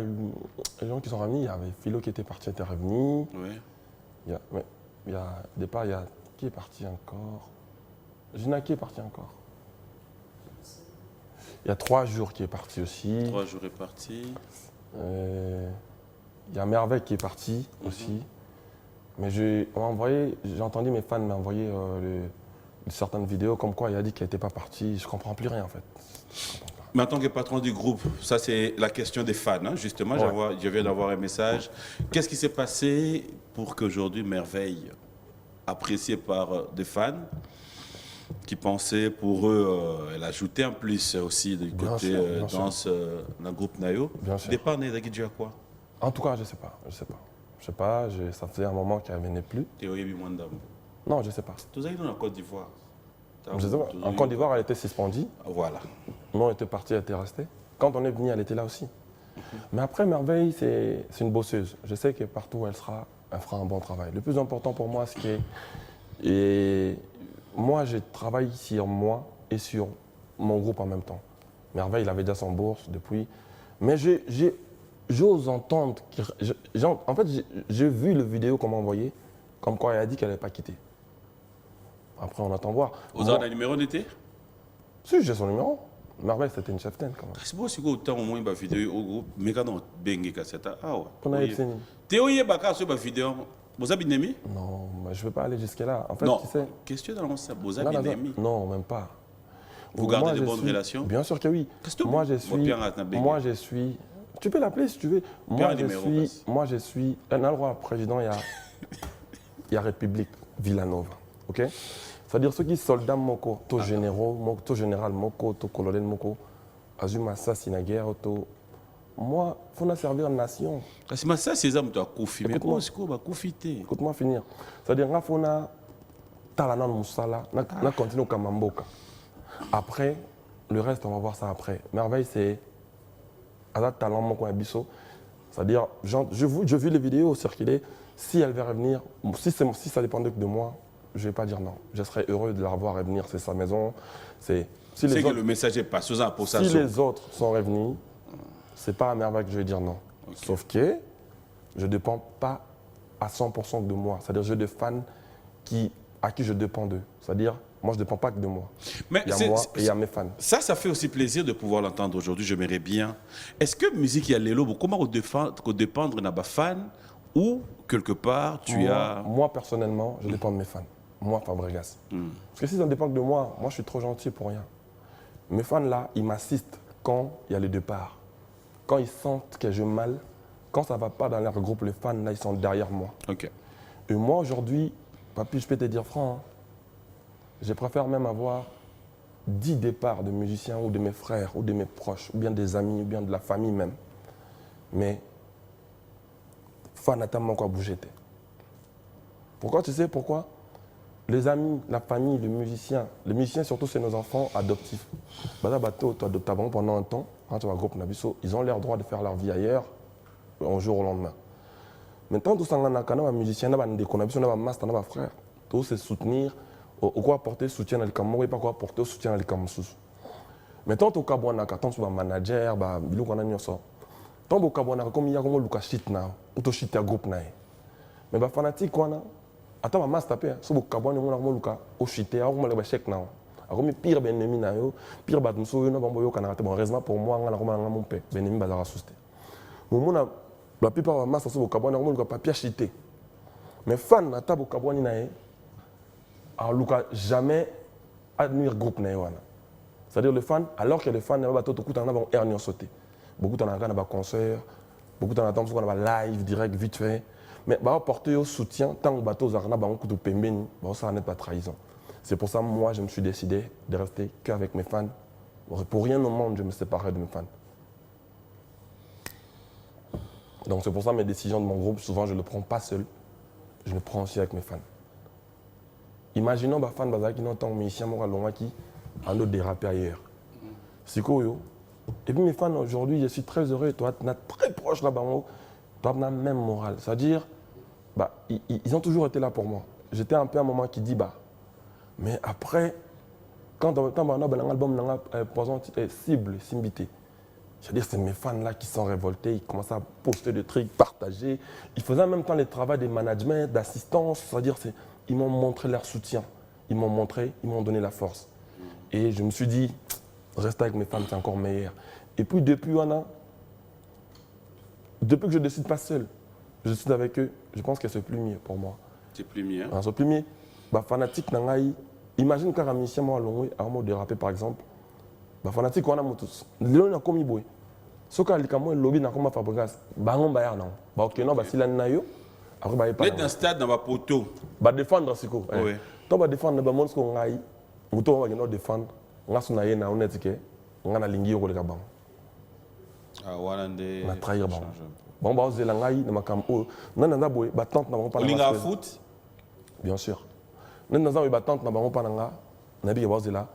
les gens qui sont revenus, il y avait Philo qui était parti, était revenu. Oui. Il y a départ, il y a qui est parti encore? Gina qui est parti encore? Il y a 3 jours qui est parti aussi. 3 jours est parti. Il y a Merveille qui est parti aussi. Mais j'ai entendu mes fans m'envoyer certaines vidéos comme quoi il a dit qu'il n'était pas parti. Je ne comprends plus rien en fait. Mais en tant que patron du groupe, ça c'est la question des fans, justement. Ouais. Je viens d'avoir un message. Qu'est-ce qui s'est passé pour qu'aujourd'hui Merveille, appréciée par des fans, qui pensaient pour eux, elle ajoutait un plus aussi du côté danse dans le groupe Nayo. Départ n'est déjà quoi? En tout cas, je ne sais pas. Ça faisait un moment qu'elle ne venait plus. Non, je ne sais pas. Tout ça, il est en Côte d'Ivoire. En Côte d'Ivoire, elle était suspendue. Voilà. Nous, on était partis, elle était restée. Quand on est venu, elle était là aussi. Mais après, Merveille, c'est une bosseuse. Je sais que partout où elle sera, elle fera un bon travail. Le plus important pour moi, c'est que moi, je travaille sur moi et sur mon groupe en même temps. Merveille, il avait déjà son bourse depuis. Mais j'ose entendre. En fait, j'ai vu le vidéo qu'on m'a envoyé, comme quoi elle a dit qu'elle n'allait pas quitter. Après, on attend voir. Vous avez un numéro d'été? Si, j'ai son numéro. Merveille, c'était une cheftaine quand même. C'est beau si vous avez au moins une vidéo au groupe, mais quand on bengue cassette. Ah ouais. On a été. Théo Yebaka sur ma vidéo. Vous avez une amie? Non, mais je ne veux pas aller jusque-là. En fait, non. Tu sais. Question dans ça. Vous avez une amie? Non, même pas. Vous gardez de bonnes relations? Bien sûr que oui. Moi, je suis. Tu peux l'appeler si tu veux. un numéro, vas-y. Moi, je suis un endroit président, il y a République Villanova. Ok? C'est-à-dire ceux qui soldats moko, to généraux, to général moko, to colonel moko, azuma assassinat guerre, to. Moi, il faut servir la nation. Parce que ça, c'est ça, tu as koufi. Mais Écoute-moi. comment va koufiter? Écoute-moi finir. C'est-à-dire, il faut talana musala, na continue comme Mboka. Après, le reste, on va voir ça après. Merveille, c'est Azat talent mon coin bisso. C'est-à-dire, je vis les vidéos circuler. Si elle veut revenir, si ça dépendait que de moi, je ne vais pas dire non. Je serais heureux de la revoir revenir. C'est sa maison. Si C'est que le message est passé pour ça. Si les autres sont revenus, ce n'est pas à Merveille que je vais dire non. Okay. Sauf que je ne dépends pas à 100% de moi. C'est-à-dire, j'ai des fans à qui je dépends d'eux. C'est-à-dire, moi, je ne dépends pas que de moi. Mais il y a moi et il y a mes fans. Ça fait aussi plaisir de pouvoir l'entendre aujourd'hui. J'aimerais bien. Est-ce que musique, il y a l'élo, comment dépendre de mes fans ou quelque part, Moi, personnellement, je dépends de mes fans. Moi, Fabregas. Parce que si ça ne dépend que de moi, moi, je suis trop gentil pour rien. Mes fans, là, ils m'assistent quand il y a le départ. Quand ils sentent que j'ai mal, quand ça ne va pas dans leur groupe, les fans, là, ils sont derrière moi. Okay. Et moi, aujourd'hui, papi, je peux te dire franc, je préfère même avoir 10 départs de musiciens ou de mes frères ou de mes proches, ou bien des amis, ou bien de la famille même. Mais, fan attend quoi bouger. Pourquoi? Tu sais pourquoi? Les amis, la famille, les musiciens surtout, c'est nos enfants adoptifs. Bateau, tu adoptes pendant un temps, quand tu vas groupe Nabiso, ils ont leur droit de faire leur vie ailleurs, un jour au lendemain. Maintenant, tout ça, on a un musicien, on a un master, on a un frère. Tout c'est soutenir, ou quoi apporter soutien à l'école, et pas quoi apporter soutien à l'école. Maintenant, tu as un manager, tu as un ça. Tant que tu as un shit, ou tu shit un groupe. Mais les fanatiques, attends, ma taper, si vous avez un shit, un chèque. Alors, pire ennemi, pire heureusement pour moi, mon père, ennemi bazar assisté. La plupart des masses sont au papier chité. Mais fans na tabo kabwani nae alors jamais admire groupe na wana. C'est-à-dire les fans alors que les fans na ba to kuta na ba erni sauté. Beaucoup t'en a ba concert, beaucoup t'en attend qu'on ba live direct vite fait. Mais ba porter au soutien tant que bateau zarna ba kutu pembeni, ba ça n'est pas trahison. C'est pour ça moi je me suis décidé de rester qu'avec mes fans. Pour rien au monde je me séparerai de mes fans. Donc c'est pour ça mes décisions de mon groupe, souvent je ne le prends pas seul, je le prends aussi avec mes fans. Imaginons les fans qui n'ont pas de musicien qui ont dérapé ailleurs. C'est quoi? Et puis mes fans aujourd'hui, je suis très heureux, toi tu es très proche là-bas, tu as la même morale. C'est-à-dire, ils ont toujours été là pour moi. J'étais un peu à un moment qui dit, mais après, quand on a un album, cible, Simbité. C'est-à-dire c'est mes fans là qui sont révoltés, ils commencent à poster des trucs, partager. Ils faisaient en même temps les travaux de management, d'assistance, c'est-à-dire ils m'ont montré leur soutien. Ils m'ont donné la force. Et je me suis dit, rester avec mes fans, c'est encore meilleur. Et puis depuis que je ne décide pas seul, je décide avec eux, je pense que c'est plus mieux pour moi. C'est plus mieux. C'est plus mieux. Fanatique, imagine qu'un musicien m'a dérapé par exemple. Fanatique wana motus lelo na komi boy soka likamo lobby na koma Fabregas bango bayar na ba okeno ba silani na yo après ba yepa dans stade dans ba poto ba défendre siko oui to ba défendre ba monsko ngai muto ba keno défendre ngasu na ye na onetike ngana lingi yo ko le ka bango wana nde na trahir bango bon ba ozela ngai na makambo nana na boy ba tante na bango pa na linga foot bien sûr nana za ba tante na bango pa na nga na bi ba ozela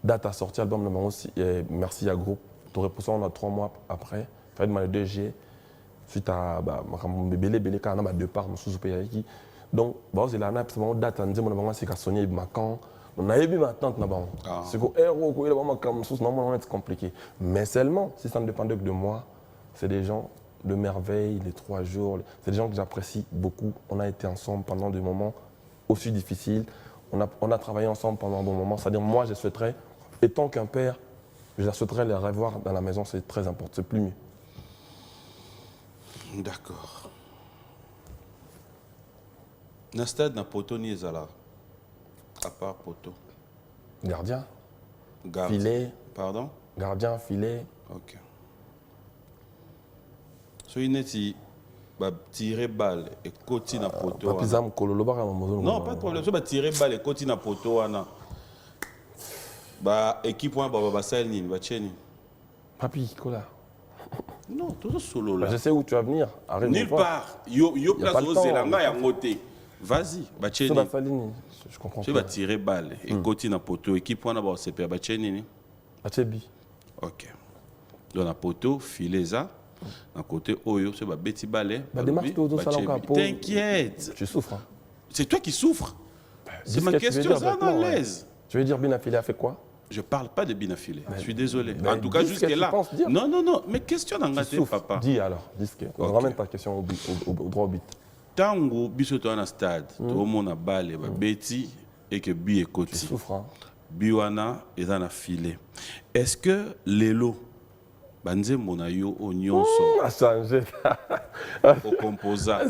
date à sortir l'album numéro aussi, merci à groupe. Tu repoussé on a 3 mois après. Fait de mal 2G. Suite à mon bébé quand on a 2 parts, sous pays. Donc, c'est la date à dire mon c'est qu'à sonner Macan. On a vu ma tante là-bas. C'est qu'au héros, il a comme sous normalement c'est compliqué. Mais seulement si ça ne dépendait que de moi, c'est des gens de merveille, les 3 jours. C'est des gens que j'apprécie beaucoup. On a été ensemble pendant des moments aussi difficiles. On a travaillé ensemble pendant un bon moment. C'est-à-dire moi je souhaiterais étant qu'un père, je la souhaiterais les revoir dans la maison, c'est très important, c'est plus mieux. D'accord. Dans le stade, dans Poto, ni Zala. À part Poto. Gardien. Filet. Pardon? Gardien, filet. Ok. soki neti batire balle ekoti na poto wana. Papiza mkololo baka mamozo. Non, pas de problème. So batire balle ekoti na poto wana. Ba équipe wana basali nini batie nini? Papi, kola. Non, tout solo là. Je sais où tu vas venir. Arrive Nulle part. Yo place pas le au temps, Zelanga ya ngote. Vas-y, batie Ça nini? va salir, je comprends Tu pas. vas tirer balle ekoti na poto équipe wana ba CP batie nini? Achebi. OK. Donc na poto filet ça. À côté oyo c'est ba beti balle. Bah démarche tout ça encore pour. T'inquiète. Tu souffres. Hein. C'est toi qui souffres. C'est ma Dis ce que tu veux question, dire ça avec moi, à ouais. l'aise. Tu veux dire Binafile a fait quoi? Je parle pas de binafilé. Je suis désolé. ben, En tout cas, dis ce que tu jusque-là. penses dire. Non, non, non. Mais question dans Tu souffres. papa. Dis alors, dis ce que. Ok. Ramène ta question au droit au but. Tango, biso to na stade. To mona balle ba beti et que bi Tu ekoti. souffres. Hein. Biwana eza na filet. Est-ce que lelo banzembo na yo o nyonso On a changé. au composa.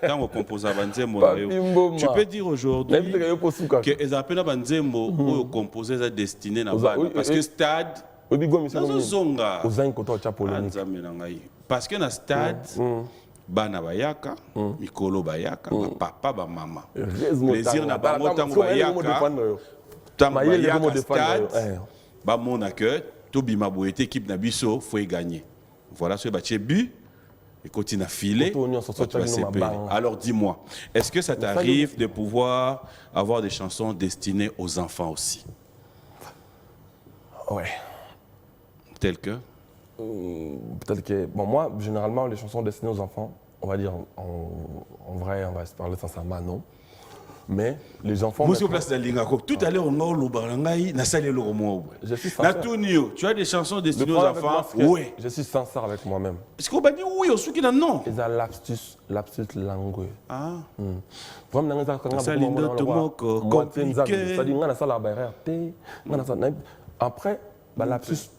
Tango composa banzembo na yo. Papimboma. Tu peux dire aujourd'hui N'importe quel posuka. que eza pena banzembo oyo composer eza destiné na Oza- bana oui, parce oui. que stade Obigo monsieur. nazo zonga. Ozain koto cha polémique. Nzambe na ngai. Parce que na stade bana bayaka mikolo bayaka papa ba mama plaisir na bango tango bayaka tango bayaka stade bamona que tobima boye te équipe na biso faut gagner voilà ce batie but et continue à filer. Alors dis-moi, est-ce que ça t'arrive de pouvoir avoir des chansons destinées aux enfants aussi? Ouais. Telles que Peut-être que. Bon, moi, généralement, les chansons destinées aux enfants, on va dire en vrai, on va se parler sincèrement, non. Mais les enfants. Monsieur place tout à l'heure, on a le Je suis sincère. Tu as des chansons destinées aux enfants? Oui. Je suis sincère avec moi-même. Est-ce qu'on va dire oui au sou qui n'a non? Ils ont lapsus langue. Ah. Vraiment, après, lapsus.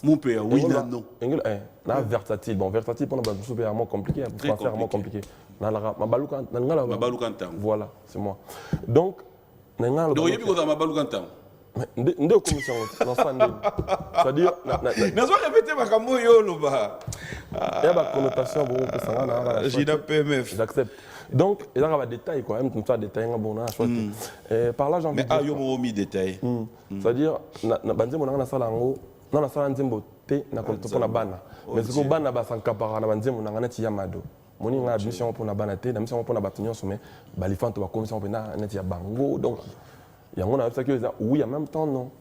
Mon père, oui, non. Versatile. Bon, versatile, pour nous, c'est vraiment compliqué. Vraiment compliqué. Voilà, c'est moi. Donc, il y a une commission. C'est-à-dire, il y a une connotation PMF. J'accepte. Donc, il y a des détails, quoi. Même comme ça, des détails, par là, j'ai envie de dire. Mais il y a mis détails. C'est-à-dire, na sala nzembo te na konto na bana mais ce que bana ba sankapara na nzembo na ngana ti yamado moni nga mission pour na bana te na mission pour na batunyo sommet balifanto ba commission pour na neti ya bango donc yango na ça que oui en même temps non.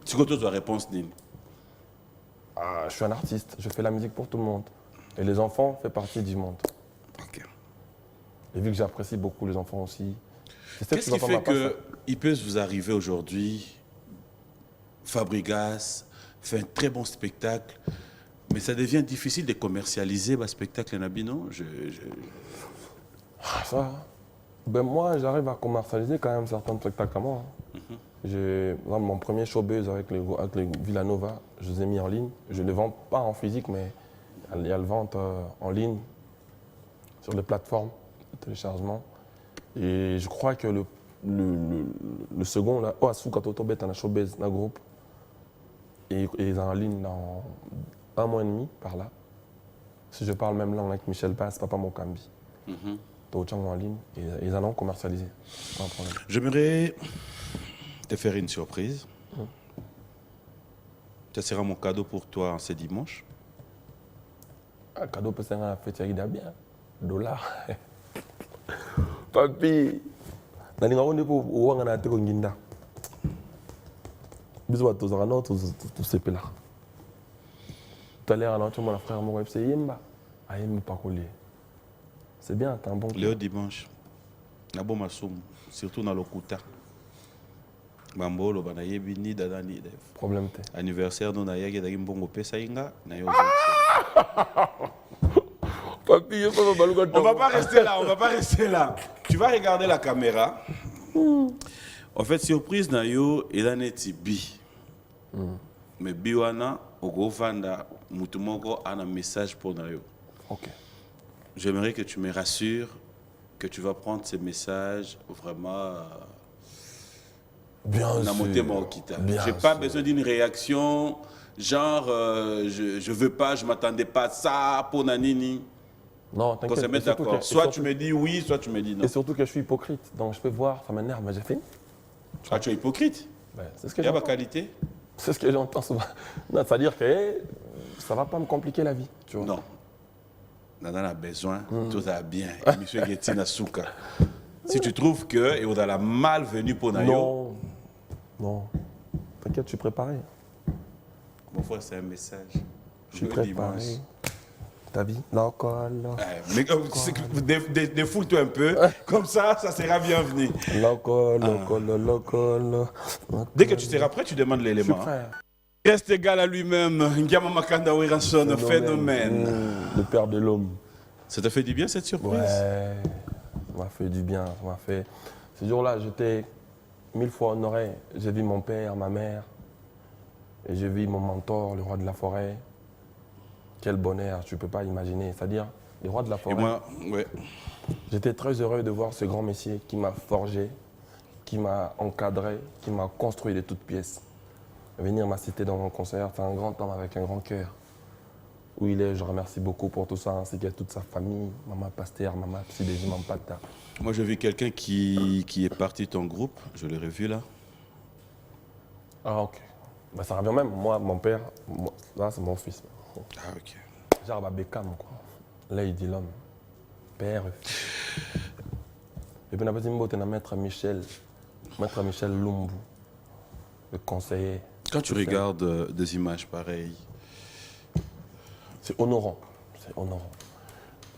Tu connais ta réponse Nini? Je suis un artiste, je fais la musique pour tout le monde et les enfants font partie du monde. OK. Et vu que j'apprécie beaucoup les enfants aussi. Qu'est-ce qui fait qu'il peut vous arriver aujourd'hui Fabregas fait un très bon spectacle, mais ça devient difficile de commercialiser le spectacle Nabino. Ça, ben moi, j'arrive à commercialiser quand même certains spectacles à moi. Mon premier showbiz avec les Villanova, je les ai mis en ligne. Je ne les vends pas en physique, mais il y a le vente en ligne sur les plateformes de téléchargement. Et je crois que le second, là, Asuka Totobet, un showbiz, un groupe. Et ils sont en ligne dans 1 mois et demi par là. Si je parle même langue avec Michel Bass, Papa Mokambi. En ligne et ils en ont commercialisé. J'aimerais te faire une surprise. Ça sera mon cadeau pour toi en ce dimanche. Un cadeau pour ça, la fête, il y a bien. $. Papi, je suis pour bisous à tous les gens, tous ces là. Tout à l'heure, mon frère m'a dit Yemba, Ayem pas collé. C'est bien, t'as un bon. Léo dimanche, na bon masoum, surtout dans le Kuta. Bambolo, banayebi ni dada ni def. Problème te. Anniversaire non na yagi dagi mbongo pesa inga na yo. Papi, on va pas rester là, on va pas rester là. Tu vas regarder la caméra. En fait, surprise na yo, il a neti bi. Mais biwana, ogo vanda, mutumoko a un message pour na yo. Ok. J'aimerais que tu me rassures que tu vas prendre ces messages vraiment. Bien sûr. Je n'ai pas besoin d'une réaction Genre, je veux pas, je m'attendais pas à ça, pour nanini. Non, Qu'on t'inquiète. se mette et surtout d'accord. que- et Soit surtout- tu me dis oui, soit tu me dis non. Et surtout que je suis hypocrite, donc je peux voir, ça m'énerve, mais j'ai fini. Ah, tu es hypocrite. Ben, c'est ce que Il y a ma j'entends. qualité? C'est ce que j'entends souvent. Non, c'est-à-dire que ça va pas me compliquer la vie, tu vois. Non. Nana a besoin, tout va bien. Monsieur Getina Souka. Si tu trouves que on a la malvenue pour Nayo, Non, non. T'inquiète, je suis préparé. mon frère, c'est un message. Je suis Le préparé. dimanche. Ta vie, la colle. Mais c'est que défoule-toi un peu, comme ça sera bienvenu. La colle, la colle, la colle. Dès que tu seras prêt, tu demandes Je suis l'élément. prêt. Reste égal à lui-même. Ndiama Makanda Wiranson, phénomène. Le père de l'homme. Ça t'a fait du bien cette surprise? Ouais, ça m'a fait du bien. Ça m'a fait. Ce jour-là, j'étais 1000 fois honoré. J'ai vu mon père, ma mère. Et j'ai vu mon mentor, le roi de la forêt. Quel bonheur, tu ne peux pas imaginer. C'est-à-dire, le roi de la Et forêt. moi, ouais. J'étais très heureux de voir ce grand messier qui m'a forgé, qui m'a encadré, qui m'a construit de toutes pièces. Venir m'assister dans mon concert, c'est un grand homme avec un grand cœur. Où il est, je remercie beaucoup pour tout ça, ainsi que toute sa famille, maman Pasteur, maman Psidéji Mampata. Moi, j'ai vu quelqu'un qui est parti de ton groupe. Je l'ai revu là. Ah ok. Bah, ça revient même, moi, mon père, là c'est mon fils. Ah, ok. Genre bah, Beckham, quoi. Là il dit l'homme. Père. Et puis on a besoin de Maître Michel Lumbu, le conseiller. Quand tu regardes des images pareilles, C'est honorant. C'est honorant.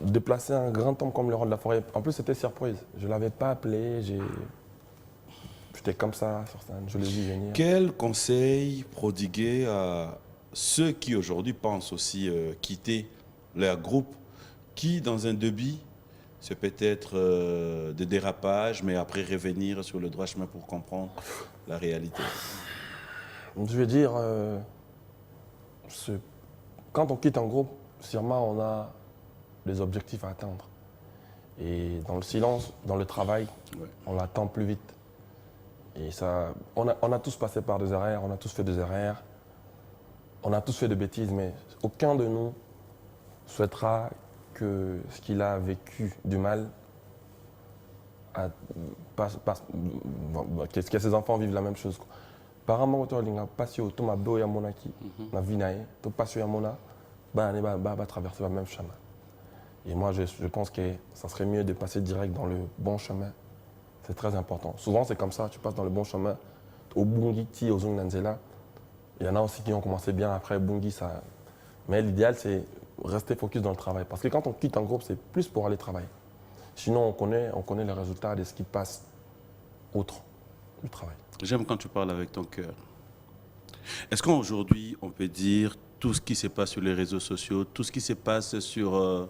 Déplacer un grand homme comme le roi de la forêt, en plus c'était surprise. Je ne l'avais pas appelé, j'étais comme ça sur scène, je l'ai vu venir. quel conseil prodiguer à ceux qui aujourd'hui pensent aussi quitter leur groupe, qui dans un débit, c'est peut-être des dérapages, mais après revenir sur le droit chemin pour comprendre la réalité? Je veux dire, quand on quitte un groupe, sûrement on a des objectifs à atteindre. Et dans le silence, dans le travail, Ouais. on l'attend plus vite. Et ça, on a tous passé par des erreurs, on a tous fait des erreurs, on a tous fait des bêtises, mais aucun de nous souhaitera que ce qu'il a vécu du mal, que ses enfants vivent la même chose, quoi. Apparemment, tu as passé au Thomas Bo Yamonaki, na Vinae, tu passes au Yamona, va traverser le même chemin. Et moi, je pense que ça serait mieux de passer direct dans le bon chemin. C'est très important. Souvent, c'est comme ça, tu passes dans le bon chemin. Au Bungi, au Zungnanzela, il y en a aussi qui ont commencé bien après Bungi. Ça... Mais l'idéal, c'est rester focus dans le travail. Parce que quand on quitte un groupe, c'est plus pour aller travailler. Sinon, on connaît les résultats de ce qui passe outre du travail. J'aime quand tu parles avec ton cœur. Est-ce qu'aujourd'hui, on peut dire tout ce qui se passe sur les réseaux sociaux, tout ce qui se passe sur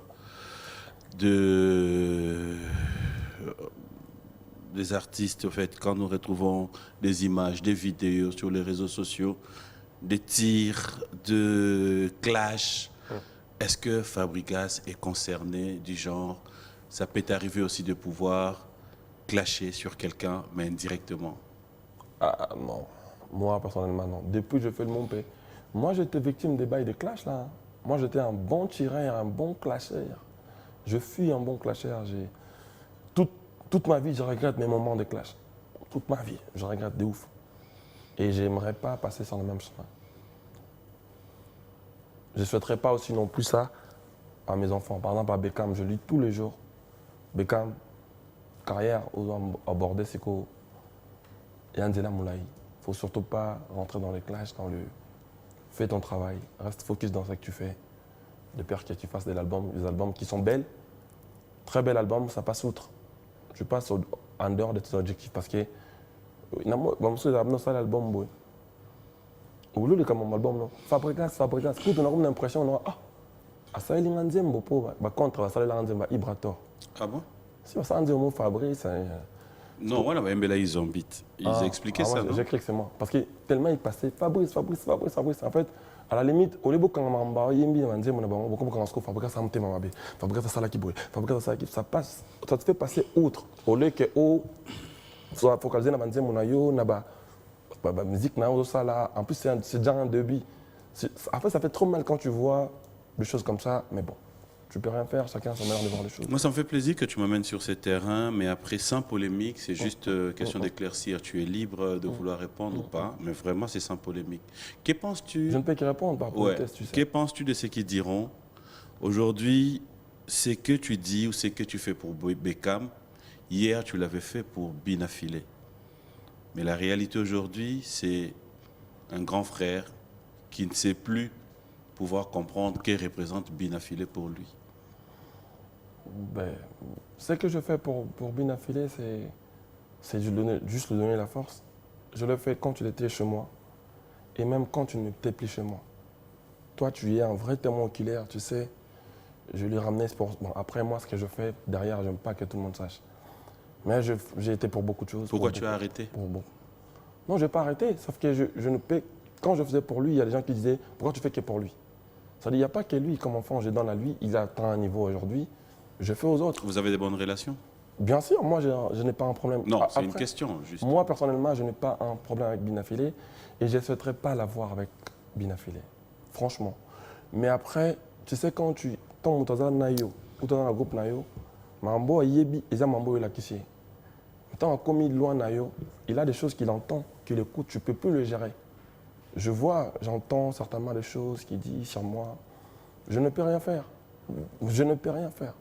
des artistes, au fait, quand nous retrouvons des images, des vidéos sur les réseaux sociaux, des tirs, de clash, est-ce que Fabregas est concerné du genre, ça peut arriver aussi de pouvoir clasher sur quelqu'un, mais indirectement? Ah non, moi personnellement non. Depuis que je fais le Montpé, moi j'étais victime des bails de clash là. Moi j'étais un bon tireur, un bon clasheur. Je fus un bon clasheur. Toute ma vie je regrette mes moments de clash. Toute ma vie, je regrette de ouf. Et j'aimerais pas passer sur le même chemin. Je ne souhaiterais pas aussi non plus ça à mes enfants. Par exemple à Beckham, je lis tous les jours. Beckham, carrière abordée, c'est quoi? Yanzela Moulaï. Il ne faut surtout pas rentrer dans les clashs, fais ton travail, reste focus dans ce que tu fais. De peur que tu fasses des albums qui sont belles, très bel album, ça passe outre. Tu passes en dehors de tes objectifs parce que l'album, au lieu de comme un album, Fabregas, quand on a une impression, ça y est, contre, ça y est, Ibrator. Ah bon? Si on s'en dit au mot Fabrice, non, voilà, Mbela, ils ont bite. Ils expliquaient ça, non? J'ai cru que c'est moi. Parce que tellement il passait Fabrice. En fait, à la limite, au lieu de quand ça passe, ça te fait passer outre. Au lieu que soit focalisé dans la musique, en plus c'est déjà un débit. Après, ça fait trop mal quand tu vois des choses comme ça, mais bon, tu peux rien faire, chacun a sa manière de voir les choses. Moi, ça me fait plaisir que tu m'amènes sur ces terrains, mais après, sans polémique, c'est juste question d'éclaircir. Tu es libre de vouloir répondre ou pas, mais vraiment, c'est sans polémique. Que penses-tu? Je ne peux qu'y répondre par politesse, tu sais. Que penses-tu de ce qu'ils diront aujourd'hui, ce que tu dis ou ce que tu fais pour Beckham, hier, tu l'avais fait pour Binafile. Mais la réalité aujourd'hui, c'est un grand frère qui ne sait plus pouvoir comprendre que représente Binafile pour lui. Ben, ce que je fais pour Binafile, c'est juste lui donner la force. Je le fais quand tu étais chez moi et même quand tu n'étais plus chez moi. Toi, tu es un vrai témoin oculaire, tu sais. Je lui ai ramené sport. Bon, après, moi, ce que je fais derrière, je n'aime pas que tout le monde sache. Mais j'ai été pour beaucoup de choses. Pourquoi tu as arrêté? Non, je n'ai pas arrêté. Sauf que je ne peux. Quand je faisais pour lui, il y a des gens qui disaient pourquoi tu fais que pour lui? Ça dit, il n'y a pas que lui, comme enfant, je donne à lui, il atteint un niveau aujourd'hui, je fais aux autres. Vous avez des bonnes relations? Bien sûr, moi, je n'ai pas un problème. Non, c'est une question, juste. Moi, personnellement, je n'ai pas un problème avec Binafile et je ne souhaiterais pas l'avoir avec Binafile. Franchement. Mais après, tu sais, quand tu es dans un groupe, Mambo yebi, et Mambo est là qui c'est. Tant comme il loin Nayo, il a des choses qu'il entend, qu'il écoute, tu ne peux plus le gérer. Je vois, j'entends certainement des choses qu'il dit sur moi. Je ne peux rien faire. Je ne peux rien faire.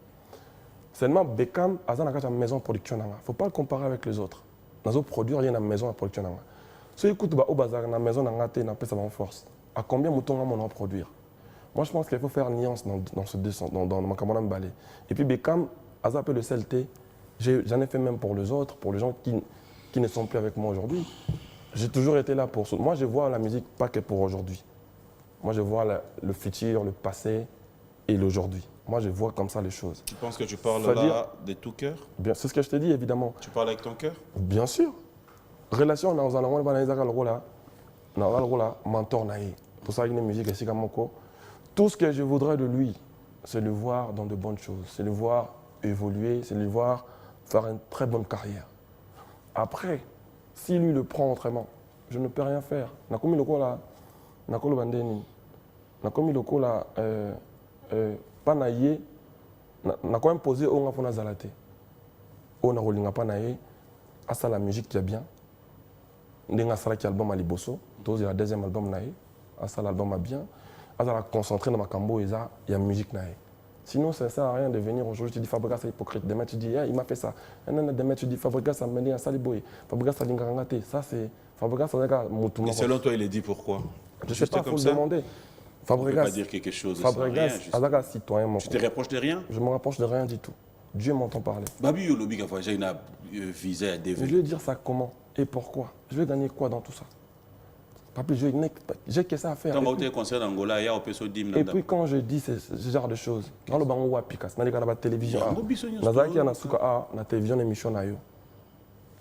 Seulement, Beckham a une maison de production. Il ne faut pas le comparer avec les autres. Dans les produire, il y a une maison de production. Si tu écoutes la maison de ça va en force. À combien de moutons on va produire? Moi, je pense qu'il faut faire nuance dans ma camarade balai. Et puis, Beckham a un peu de CLT. J'en ai fait même pour les autres, pour les gens qui ne sont plus avec moi aujourd'hui. J'ai toujours été là pour ça. Moi, je vois la musique pas que pour aujourd'hui. Moi, je vois le futur, le passé et l'aujourd'hui. Moi, je vois comme ça les choses. Tu penses que tu parles de tout cœur? C'est ce que je te dis, évidemment. Tu parles avec ton cœur? Bien sûr. Relation, on a mentor. Pour ça, il y a une musique ici comme tout ce que je voudrais de lui, c'est le voir dans de bonnes choses. C'est le voir évoluer, c'est le voir faire une très bonne carrière. Après, si lui le prend autrement, je ne peux rien faire. Nakomi loko la, nakolo bandeni, nakomi loko la, pas naïe, nakoma imposé au nga pona zalate. O na rolinga pas naïe, asa la musique qui est bien. Ndenga sala qui album à Liboso, c'est la deuxième album naïe, asa l'album a bien, asa la concentré dans ma cambo et ça, il y a musique naïe. Sinon, ça ne sert à rien de venir aujourd'hui, tu dis Fabregas est hypocrite. Demain, tu dis, il m'a fait ça. Demain, tu dis Fabregas a mené un saliboy. Fabregas a l'ingangate. Ça, c'est. Fabregas a Et selon toi, il est dit pourquoi? Je ne sais pas, il faut le demander. Fabregas. Tu ne peux pas dire quelque chose. Fabregas, a citoyen. Tu te reproches de rien? Je ne me rapproche de rien du tout. Dieu m'entend parler. Babi Yolobi, quand j'ai une visée à je vais dire ça comment et pourquoi? Je vais gagner quoi dans tout ça? J'ai que ça à faire. Quand tu es concert d'Angola, il y a un peu de dim. Et puis quand je dis ce genre de choses, dans le bango wapikas, dans la télévision, dans la télévision émission na yo.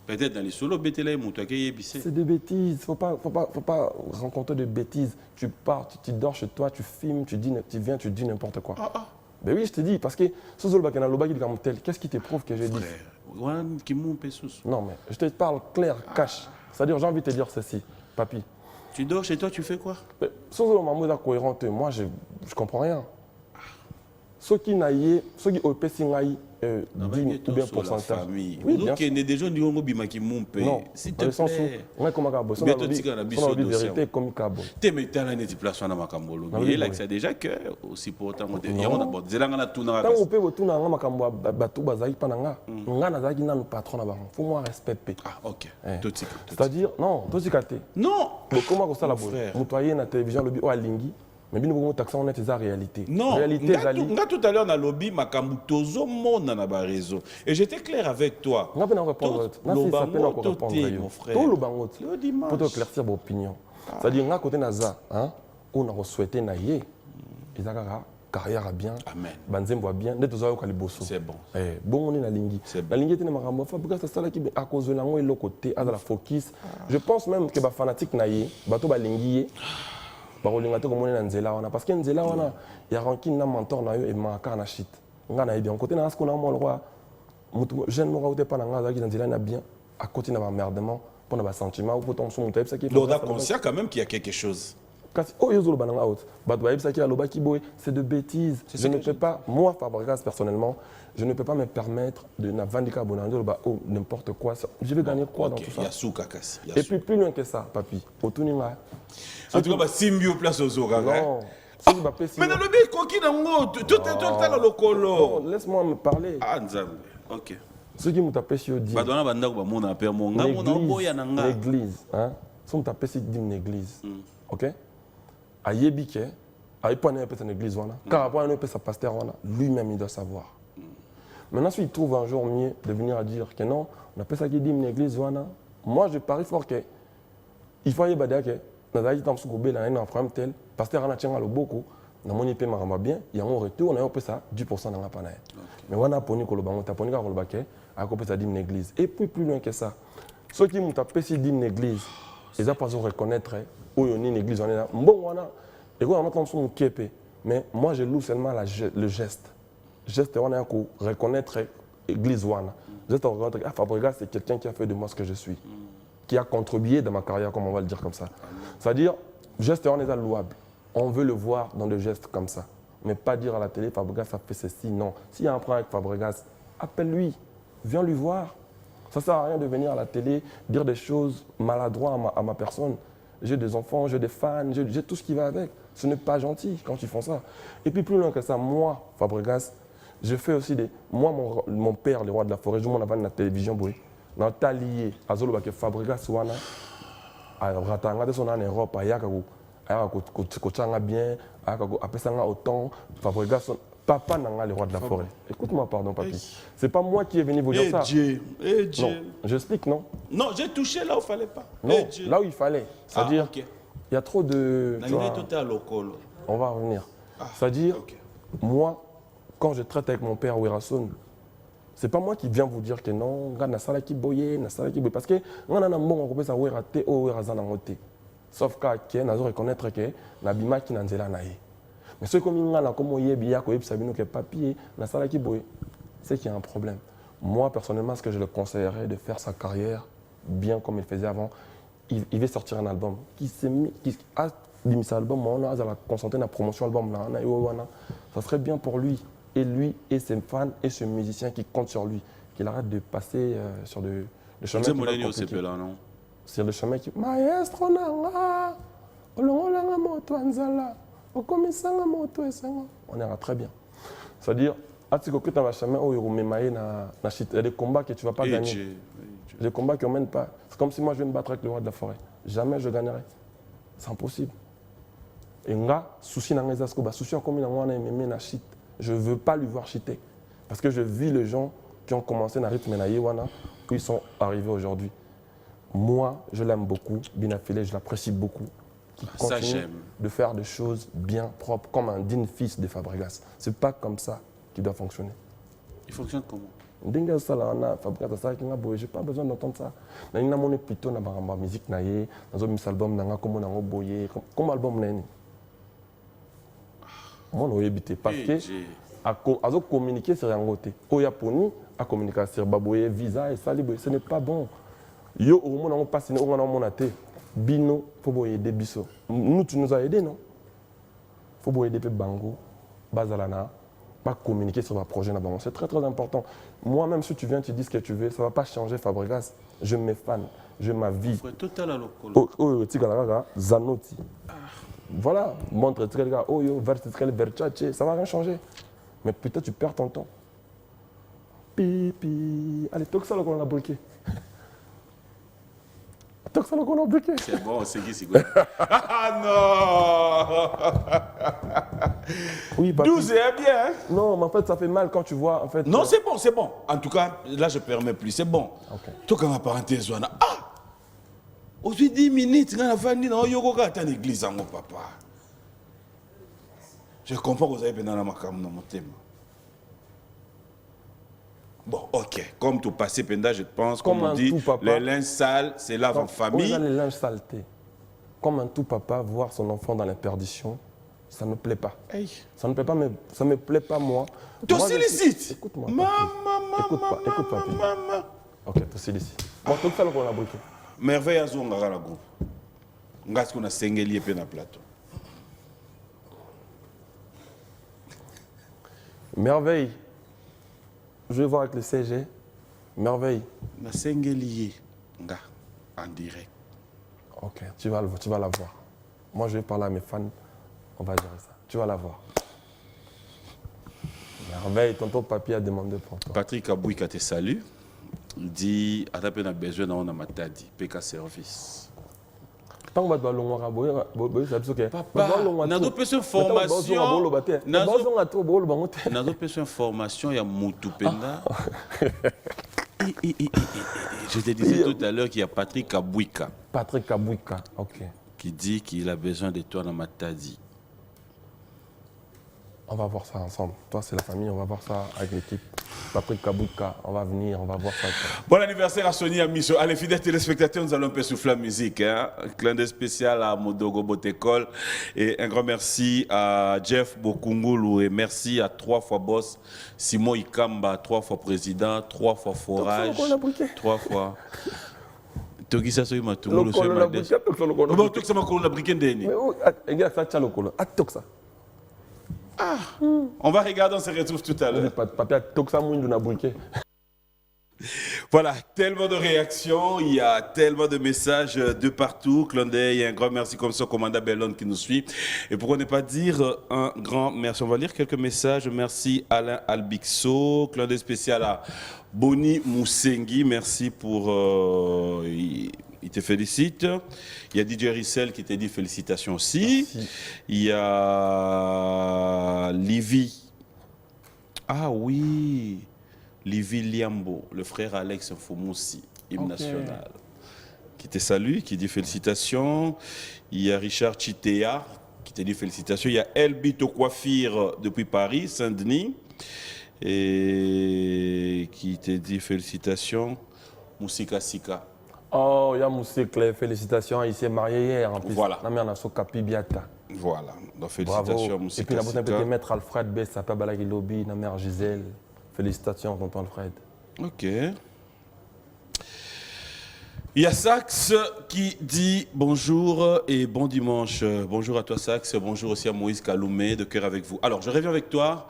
Peut-être dans les solos BTL, c'est des bêtises. Faut pas rencontrer de bêtises. Tu pars, tu dors chez toi, tu filmes, tu viens, tu dis n'importe quoi. Ben oui, je te dis, parce que ce qu'est-ce qui te prouve que j'ai dit? Non, mais je te parle clair, cash. C'est-à-dire, j'ai envie de te dire ceci, papy. Tu dors chez toi, tu fais quoi? Sans le moment cohérent, moi, je ne comprends rien. Ceux qui n'aillent, ceux qui ont payé ou bien pourcentage. Oui, donc il y a des gens qui ont qui m'ont payé. Non, s'il te plaît. Mais comment on dit vérité comme Cabo. Tu mets dans les déplacements dans ma cambolo. Il est là que c'est déjà que aussi pour autant il y a d'abord des gens qui tout dans la quand on peut tout dans ma cambo bateau bazai pananga. On a zaki nan patron là-bas. Faut moi respecter. Ah OK. C'est-à-dire non, tout cikaté. Non. Comment ça la boule. Motoyer na télévision lobby o alingi. Mais bien nous taxons on est des réalité. Non. Réalité tout à l'heure dans lobby ma cambo tozo mon na ba réseau. Et j'étais clair avec toi. On va pas répondre. Non, ça peut encore répondre mon frère. Tout le bangot. Pour éclaircir vos opinions. C'est-à-dire on a côté naza hein, on a souhaité naïe. Izakara carrière bien. Amen. Banzem voit bien, net ozo ka liboso. C'est bon. Bon on est na lingi. La lingi tena makambo fa parce que ça là qui à cause de l'ango et le côté à la focus. Je pense même que ba fanatique naïe, bato ba lingi parce que nzela wana ya rankin na mentor na yo et maka na shit nga na bien côté na ce qu'on a mo le roi jeune mo raouté pas na nga za nzela na bien à côté na merdement pour na ba sentiment ou pour ton son type ça qui l'on a conscient quand même qu'il y a quelque chose C'est de bêtises. Je ne peux pas, moi, Fabregas, personnellement, je ne peux pas me permettre de n'importe quoi. Je vais gagner quoi dans tout ça? Et puis plus loin que ça, papi, en tout cas, Simbio place aux Zoga. Non. Mais dans le but, coquille tout est dans le colo. Laisse-moi me parler. Ah, ok. Ceux qui m'ont tapé sur dit l'église, hein? Ceux qui m'ont tapé sur dit une église, ok? Ayebike, Aïpone peut une église, car après on peut sa pasteur, lui-même il doit savoir. Maintenant, s'il trouve un jour mieux de venir à dire que non, on appelle ça qui dit une église, moi je parie fort que il faut y aller que dans la vie de un problème tel, pasteur en a tient beaucoup, dans mon épée marama bien, il y a un retour, on a peu ça 10% dans la panne. Mais on a poni koloba, on a poni koloba que à côté ça dit une église. Et puis plus loin que ça, ceux qui m'ont tapé si dit une église, ils ont pas reconnaître où il y a une église, on est là, bon on a, et quoi on a son képé, mais moi je loue seulement le geste. Geste on a pour reconnaître l'église wana. Geste on reconnaître ah Fabregas c'est quelqu'un qui a fait de moi ce que je suis, qui a contribué dans ma carrière comme on va le dire comme ça. C'est-à-dire geste on est louable. On veut le voir dans des gestes comme ça. Mais pas dire à la télé, Fabregas a fait ceci, non. S'il y a un problème avec Fabregas, appelle-lui, viens lui voir. Ça ne sert à rien de venir à la télé, dire des choses maladroites à ma personne. J'ai des enfants, j'ai des fans, j'ai tout ce qui va avec. Ce n'est pas gentil quand ils font ça. Et puis plus loin que ça, moi, Fabregas, je fais aussi des... Moi, mon père, le roi de la forêt, je m'en avais dans la télévision, dans ta lié, à Zolo, que Fabregas, wana, à Ratanga, son en Europe, à Yakakou. Bien, après ça, autant, Fabregas, papa n'a le roi de la forêt. Écoute-moi, pardon, papi. C'est pas moi qui est venu vous dire ça. Non, j'explique, non? Non, j'ai touché là où il ne fallait pas. Non, là où il fallait. C'est-à-dire, il y a trop de... On va revenir. C'est-à-dire, moi, quand je traite avec mon père Werason, c'est pas moi qui viens vous dire que non, parce que on a un bon on ça Werate ou Werazana moté. Sauf que nous reconnaître que Nabima qui n'anzela naï. Mais ce comme il comme yebiya ko yebsabino que papier na sala ki boye, c'est qu'il y a un problème. Moi personnellement, ce que je le conseillerais de faire sa carrière bien comme il faisait avant, il va sortir un album qui a dit cet album on a la concentrer la promotion album là, ça serait bien pour lui et ses fans et ses musiciens qui comptent sur lui, qu'il arrête de passer sur le chemin sur le chemin qui maestro nanga olongolanga moto anzala okomisanga moto esengo on ira très bien. C'est-à-dire atiko que tu vas chemin où il y a des combats que tu vas pas gagner. Des combats qui ne mènent pas. C'est comme si moi je vais me battre avec le roi de la forêt. Jamais je gagnerai. C'est impossible. Et nga souci nanga ezasko ba souci comme na mwana aimé na shit. Je ne veux pas lui voir chiter. Parce que je vis les gens qui ont commencé dans le rythme na yewana où ils sont arrivés aujourd'hui. Moi, je l'aime beaucoup, Binafile, je l'apprécie beaucoup. Qui continue de faire des choses bien propres, comme un digne fils de Fabregas. Ce n'est pas comme ça qu'il doit fonctionner. Il fonctionne comment? Je n'ai pas besoin d'entendre ça. Je suis plutôt dans la musique, dans un album, comme album. Moi, je suis parce que à communiquer sur un côté. Au Japon, à communiquer sur Baboye, visa et ça, ce n'est pas bon. Yo, au moment où on passe, on a mon athée. Bino, il faut aider Bisso. Nous, tu nous as aidés, non? Il faut aider Bango, Bazalana, pas communiquer sur un projet. C'est très très important. Moi-même, si tu viens, tu dis ce que tu veux, ça ne va pas changer Fabregas. Je me fan, je ma vie. Oh, Zanotti. Voilà, montre oh yo, Versace, ça ne va rien changer. Mais putain, tu perds ton temps. Pipi. Allez, toque ça, on a bloqué. C'est bon, c'est qui, c'est quoi? Ah non! Oui, 12 est bien. Hein? Non, mais en fait, ça fait mal quand tu vois. En fait, non, c'est bon, c'est bon. En tout cas, là, je ne permets plus. C'est bon. Okay. Toi, quand ma parenthèse, ah! Aujourd'hui, 10 minutes, quand on a dit, non, yo, go, attends, l'église, mon papa. Je comprends que vous avez besoin de mon thème. Bon, ok. Comme tout passé, Penda, je pense, comme on dit, les linges sales, c'est là en famille. Les linges saletés. Comme un tout papa, voir son enfant dans la perdition, ça ne me plaît pas. Hey. Ça ne plaît pas, mais ça ne me plaît pas, moi. Tu sollicite. Écoute-moi. Maman. Écoute, papi. Ok, tu sollicite. Bon, tout ça, on a briqué. Merveille à Zonga, la groupe. On a ce qu'on a singeli et na plateau. Merveille. Je vais voir avec le CG. Merveille. Na sengelier nga en direct. Ok, tu vas la voir. Moi, je vais parler à mes fans. On va gérer ça. Tu vas la voir. Merveille, tonton Papi a demandé pour toi. Patrick Abouika te salue. Il dit Atape na besoin na matadi PK service. Tant que tu vas le Papa, nazo pesa formation. Nazo pesa formation ya mutu penda. Je te disais tout à l'heure qu'il y a Patrick Abouika. Patrick Abouika, ok. Qui dit qu'il a besoin de toi dans Matadi. On va voir ça ensemble. Toi, c'est la famille, on va voir ça avec l'équipe. Patrick Abouika, on va venir, on va voir ça. Bon anniversaire à Sonia Misso. Allez, fidèles téléspectateurs, nous allons un peu souffler la musique. Hein? Un clin d'œil spécial à Modogo Botekol. Et un grand merci à Jeff Bokungulu. Et merci à 3 fois boss, Simon Ikamba, 3 fois président, 3 fois forage, 3 fois. Toki ça soit ma tour le soir madès. Bon toki ça m'a collé la briquet ndeni. Mais gars ça tient le colo. Atok ça. Ah. On va regarder, on se retrouve tout à l'heure. Papi atok ça mouille na briquet. Voilà, tellement de réactions, il y a tellement de messages de partout. Clin d'œil, un grand merci comme ça au commandant Bellon qui nous suit. Et pourquoi ne pas dire un grand merci. On va lire quelques messages. Merci Alain Albixo. Clin d'œil spécial à Boni Moussengi. Merci pour... il te félicite. Il y a DJ Rissel qui t'a dit félicitations aussi. Merci. Il y a Livy. Ah oui, Livy Liambo, le frère Alex Fomoussi, hymne national, qui te salue, qui dit félicitations. Il y a Richard Chitea qui te dit félicitations. Il y a Elbito Coiffure depuis Paris, Saint-Denis, et qui te dit félicitations. Moussika Sika. Oh, il y a Moussika, félicitations. Il s'est marié hier en plus. Voilà. Voilà. Donc félicitations Moussika. Et puis la bonne peut mettre Alfred B, ça peut balayer lobby, la mère Gisèle. Félicitations, tonton Alfred. Ok. Il y a Sax qui dit bonjour et bon dimanche. Bonjour à toi Sax, bonjour aussi à Moïse Kaloumé, de cœur avec vous. Alors je reviens avec toi.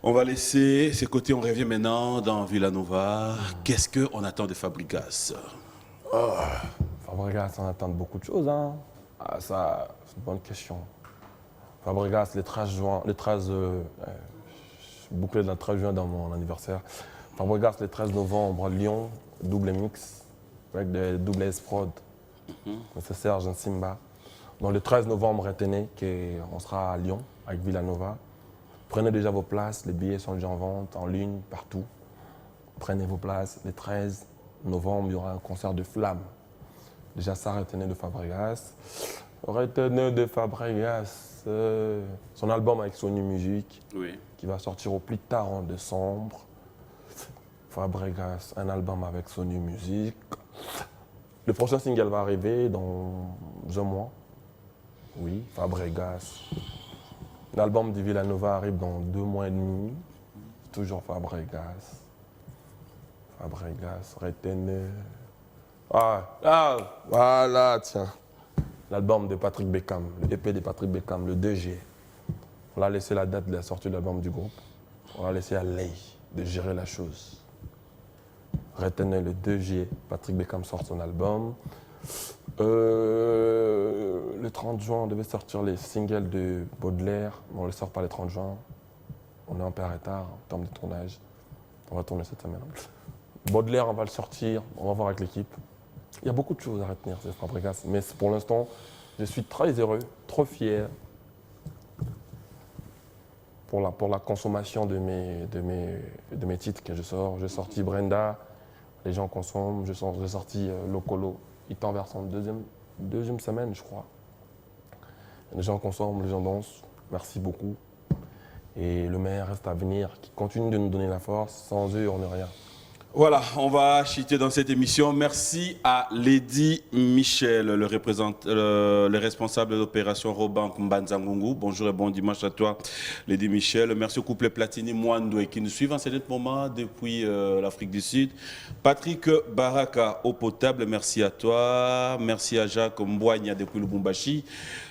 On va laisser ces côtés, on revient maintenant dans Villanova. Qu'est-ce qu'on attend de Fabregas? Fabregas, on attend beaucoup de choses. Hein. Ah, ça, c'est une bonne question. Fabregas, le 13 juin, bouclé le 13 juin dans mon anniversaire. Fabregas, le 13 novembre, Lyon, double mix, avec des double S-Prod. C'est Serge Simba. Donc le 13 novembre, retenez qu'on sera à Lyon, avec Villanova. Prenez déjà vos places, les billets sont déjà en vente, en ligne, partout. Prenez vos places. Le 13 novembre, il y aura un concert de flamme. Déjà ça, retenez de Fabregas. Retenez de Fabregas, son album avec Sony Music, qui va sortir au plus tard en décembre. Fabregas, un album avec Sony Music. Le prochain single va arriver dans un mois. Oui, Fabregas. L'album de Villanova arrive dans 2 mois et demi. Toujours Fabregas. Fabregas, retenez. Voilà, tiens. L'album de Patrick Beckham, le EP de Patrick Beckham, le 2 juillet. On a laissé la date de la sortie de l'album du groupe. On a laissé à Lay de gérer la chose. Retenez le 2 juillet, Patrick Beckham sort son album. Le 30 juin, on devait sortir les singles de Baudelaire, mais on ne les sort pas le 30 juin. On est un peu en retard en termes de tournage. On va tourner cette semaine. Baudelaire, on va le sortir, on va voir avec l'équipe. Il y a beaucoup de choses à retenir, c'est Fabregas. Mais pour l'instant, je suis très heureux, trop fier pour la consommation de mes titres que je sors. J'ai sorti Brenda, les gens consomment. J'ai sorti Locolo. Il tend vers son deuxième semaine, je crois. Les gens consomment, les gens dansent. Merci beaucoup. Et le meilleur reste à venir, qui continue de nous donner la force. Sans eux, on n'est rien. Voilà, on va chuter dans cette émission. Merci à Lady Michel, le responsable de l'opération Robank Mbanzangungu. Bonjour et bon dimanche à toi, Lady Michel. Merci au couple Platini Mwandoué qui nous suivent en ce moment depuis l'Afrique du Sud. Patrick Baraka, eau potable, merci à toi. Merci à Jacques Mbouagna depuis Lubumbashi.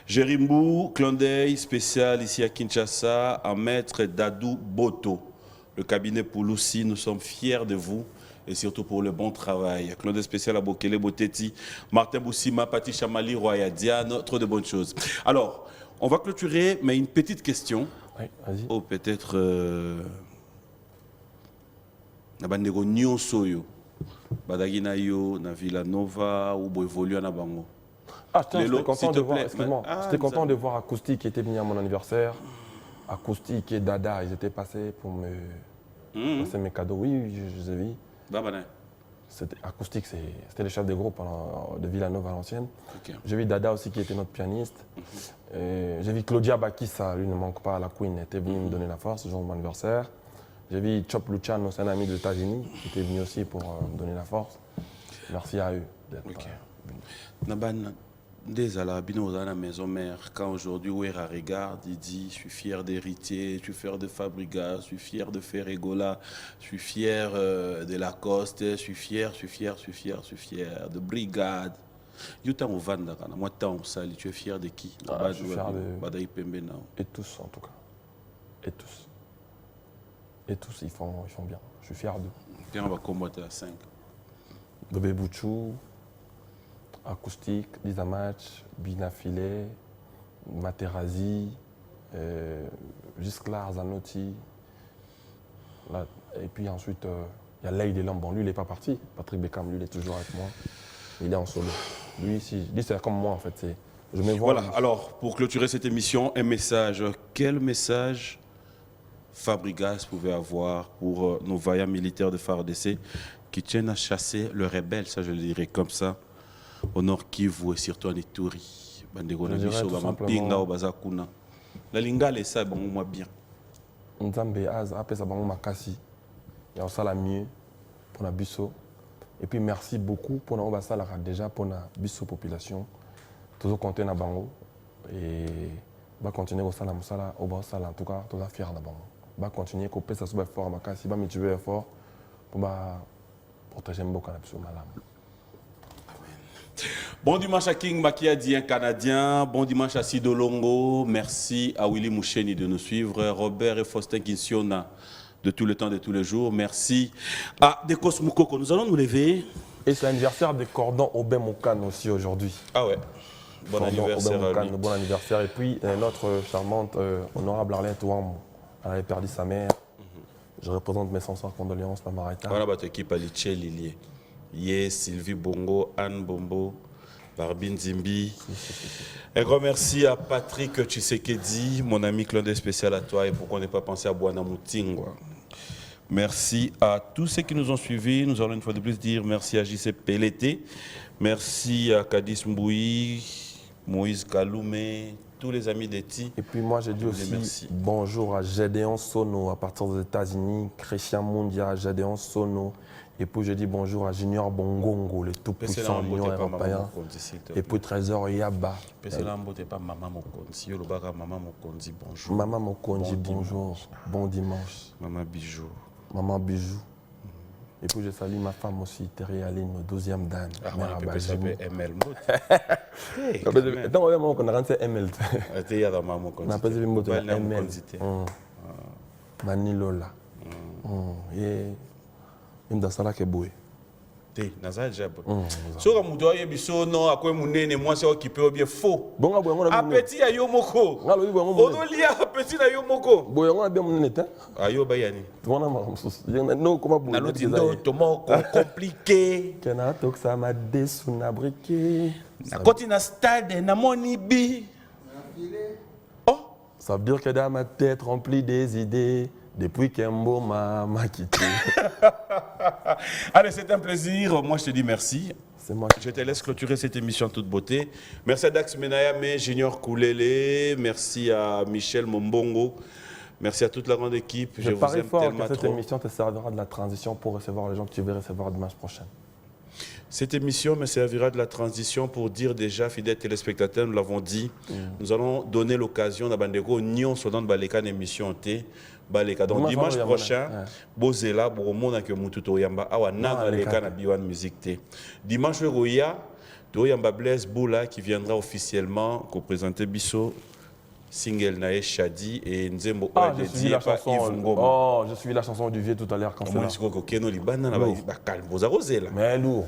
Jérimou, clin d'œil spécial ici à Kinshasa, à Maître Dadou Boto. Le cabinet Pouloussi, nous sommes fiers de vous et surtout pour le bon travail. Claude spécial à Bokele, Boteti, Martin Boussima, Pati Chamali, Roya Diane, trop de bonnes choses. Alors, on va clôturer, mais une petite question. Oui, vas-y. Oh, peut-être... Nabandego Nyonsoyo, Badagina yo, na Villanova, ou évoluer na Bango. Ah, j'étais Lélo, content s'il te de voir, plaît. excuse-moi, Ah, j'étais content ça- de voir Acoustique qui était venu à mon anniversaire. Acoustique et Dada, ils étaient passés pour me passer mes cadeaux. Oui, oui, je les ai vus. Babana. C'était Acoustique, c'était le chef de groupe de Villanova à l'ancienne. Ok. J'ai vu Dada aussi qui était notre pianiste. J'ai vu Claudia Bakissa, lui ne manque pas, la Queen, était venue me donner la force le jour de mon anniversaire. J'ai vu Chop Luciano, c'est un ami des États-Unis, qui était venu aussi pour me donner la force. Merci à eux d'être Ok. venus. Naban, dès à la bino dans la maison mère, quand aujourd'hui Ouera regarde, il dit, je suis fier d'héritier, je suis fier de Fabriga, je suis fier de Ferregola, je suis fier de Lacoste, je suis fier de Brigade. Yuta Ovanda, moi tant sali, tu es fier de qui? Ah, je suis fier de- Badaï Pembe Nao. Et tous, en tout cas. Et tous. Et tous, ils font bien. Je suis fier d'eux. Tiens, on va combattre à 5. Bébé Bouchou, Acoustique, Lisa Match, Bina Filet, Materazzi, Gisclar Zanotti. Là, et puis ensuite, il y a Leïd Elam. Bon, lui, il n'est pas parti. Patrick Beckham, lui, il est toujours avec moi. Il est en solo. Lui, c'est comme moi, en fait. Je me vois. Voilà, alors pour clôturer cette émission, un message. Quel message Fabregas pouvait avoir pour nos vaillants militaires de FARDC qui tiennent à chasser le rebelle, ça je le dirais comme ça, au nord Kivu et surtout en Ituri. Bandego na Je dirais biso, tout ba simplement- mapinga au bazakuna. La lingala et ça, bon, moi bien. Nzambe apesa bango makasi ya osala mieux mpona biso et puis merci beaucoup mpona oyo basalaka déjà mpona biso population tozokonte na bango et bacontinue kosala mosala oyo baosala en tout cas toza fier na bango bacontinue kopesa so baeffort makasi bamultiplie effort mpo baprotéger mboka na biso malamu. Bon dimanche à King Makiadi, un Canadien. Bon dimanche à Sido Longo. Merci à Willy Moucheni de nous suivre. Robert et Faustin Kinsiona de tout le temps, de tous les jours. Merci à Dekos Moukoko. Nous allons nous lever. Et c'est l'anniversaire de Cordon Aubin Mokan aussi aujourd'hui. Ah ouais. Bon Cordon anniversaire Aubin à Mokan, lui. bon anniversaire. Et puis notre charmante honorable Arlette Ouam, elle avait perdu sa mère. Je représente mes sincères condoléances, Maman Rita. Voilà votre équipe à Liché Lilier. Yé, Sylvie Bongo, Anne Bombo, Barbine Zimbi. Un grand merci à Patrick Tshisekedi, mon ami Claude spécial à toi et pourquoi on n'est pas pensé à Bouana Moutingwa. Merci à tous ceux qui nous ont suivis. Nous allons une fois de plus dire merci à JC Pelleté. Merci à Kadis Mbouyi, Moïse Kaloumé, tous les amis d'Eti. Et puis moi, j'ai dit aussi Merci. bonjour à Gédéon Sono à partir des États-Unis, Christian Mundia, Gédéon Sono. Et puis je dis bonjour à Junior Bongongo, le tout-puissant Union européen. Et puis Trésor Yaba. Pas Maman Mokonzi. Yolobaka Maman Mokonzi, bonjour. Maman Mokonji, Bon bonjour. Bon dimanche. Maman Bijou. Maman Bijou. Et puis je salue ma femme aussi, Thierry Aline, 12e dame. Ah, mère on à peut Bajibou. s'appeler ML Mot. Attends, on a rentré ML. Ate ya da Maman On a pas dit mot de Bali na ML. Mokonzi te. Manilola. Et il me dit ça là que boue. Te, naza jabo. Soka mutu ayebi so no akwe munene mwasi okipe obie faux. Bonga boye ngona bien. Apeti ya yo moko. Ngalo boye ngona. Odolia apeti na yo moko. Boye ngona bien munene ta. Ayo bayani. Twana ma msusu. No comment boye. Na loti ndo tomo compliqué. Kena tok ça m'a desu na briqué. Na koti na stade na moni bi. Oh, Ça veut dire que dans ma tête remplie des idées depuis qu'Embo m'a quitté. allez, c'est un plaisir. Moi, je te dis merci. C'est moi. Je te laisse clôturer cette émission en toute beauté. Merci à Dax Menayame, Junior Koulele. Merci à Michel Mombongo. Merci à toute la grande équipe. Je vous parie aime fort tellement que cette trop. émission te servira de la transition pour recevoir les gens que tu veux recevoir dimanche prochain. Cette émission me servira de la transition pour dire déjà, fidèles téléspectateurs, nous l'avons dit, nous allons donner l'occasion à Bandego Nyon Sodan Baleka émission T. Baleka. Donc dimanche prochain, Bozela, Boromona que Mututo Yamba, Awa Nagaleka na Biwan Musique T. Dimanche Roya, Toyamba Blaise Boula qui viendra officiellement représenter Bisso. Single Nae Shadi et Nzembo je suis la chanson. Oh, je suis la chanson du vieux tout à l'heure quand c'est là. Mais lourd.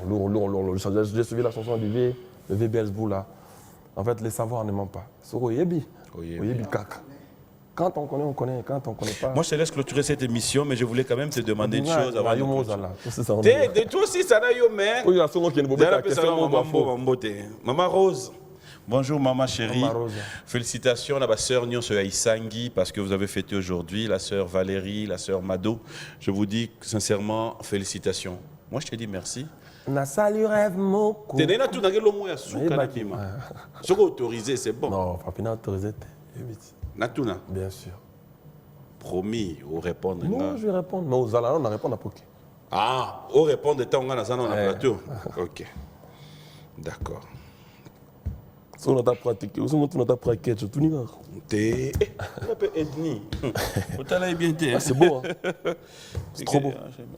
J'ai suivi la chanson du vieux, le vieux Belzebou là. En fait, les savoirs ne mentent pas. Soro Yebi. Yebi Kaka. Quand on connaît, on connaît. Quand on ne connaît pas. Moi, je te laisse clôturer cette émission, mais je voulais quand même te demander une chose avant de clôturer. Toi aussi, ça n'a eu, mais. Oui, il y a souvent qui est une Maman Rose. Bonjour maman chérie. Maman Rose. Félicitations à ma sœur Nyon Isangi parce que vous avez fêté aujourd'hui, la sœur Valérie, la sœur Mado. Je vous dis sincèrement félicitations. Moi, je te dis merci. Na salut rêve moko. Tu n'as tout dans le mot à souka. Ce qui est autorisé, c'est bon. Non, Papina autorisé. Natuna. Bien sûr. Promis, au répondre. Non, je vais répondre. Mais aux Alalons, on a répondu à Poké. Ah, au répondre de temps, on a dans le plateau. Ok. D'accord. Si on a pratiqué, si on a pratiqué, je tout n'y T'es. On appelle ethnie. C'est beau. C'est trop beau.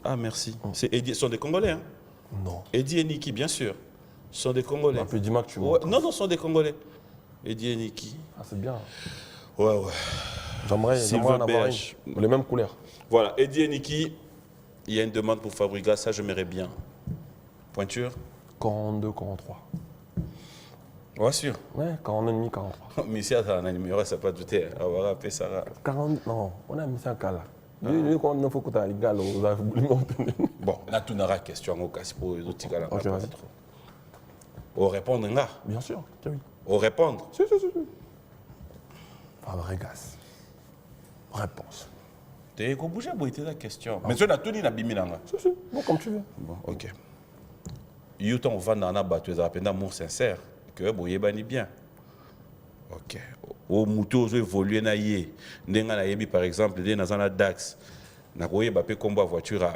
Ah, merci. C'est Eddie. Ce sont des Congolais, hein? Non. Eddie et Niki, bien sûr. Ce sont des Congolais. Un peu dis-moi que tu vois. Non, ce sont des Congolais. Eddie et Niki. Ah, c'est bien. Ouais. J'aimerais en avoir les mêmes couleurs. Voilà, Eddie et Niki, il y a une demande pour Fabriga, ça j'aimerais bien. Pointure 42, 43. Ouais, sûr. Ouais, 42,5, 43. Mais si on a un numéro, ça peut pas douter. On va rappeler ça. 40, non, on a mis ça à Kala. Bon, là, tu n'auras question au cas pour les autres gars. Ok, vas-y. Au répondre, là. Bien sûr, oui. Au répondre. Si. Fabregas. Réponse. Tu es bouger pour la question. Mais tu as tout dit dans Bimilanga. Si. Bon, comme tu veux. Bon, ok. Youton va dans la batte, tu as appelé d'amour sincère. Que vous avez bien. Ok. Au mouton, vous évoluez na yé. N'enga na yebi par exemple, des nazana Dax. Na koye bape combo voiture à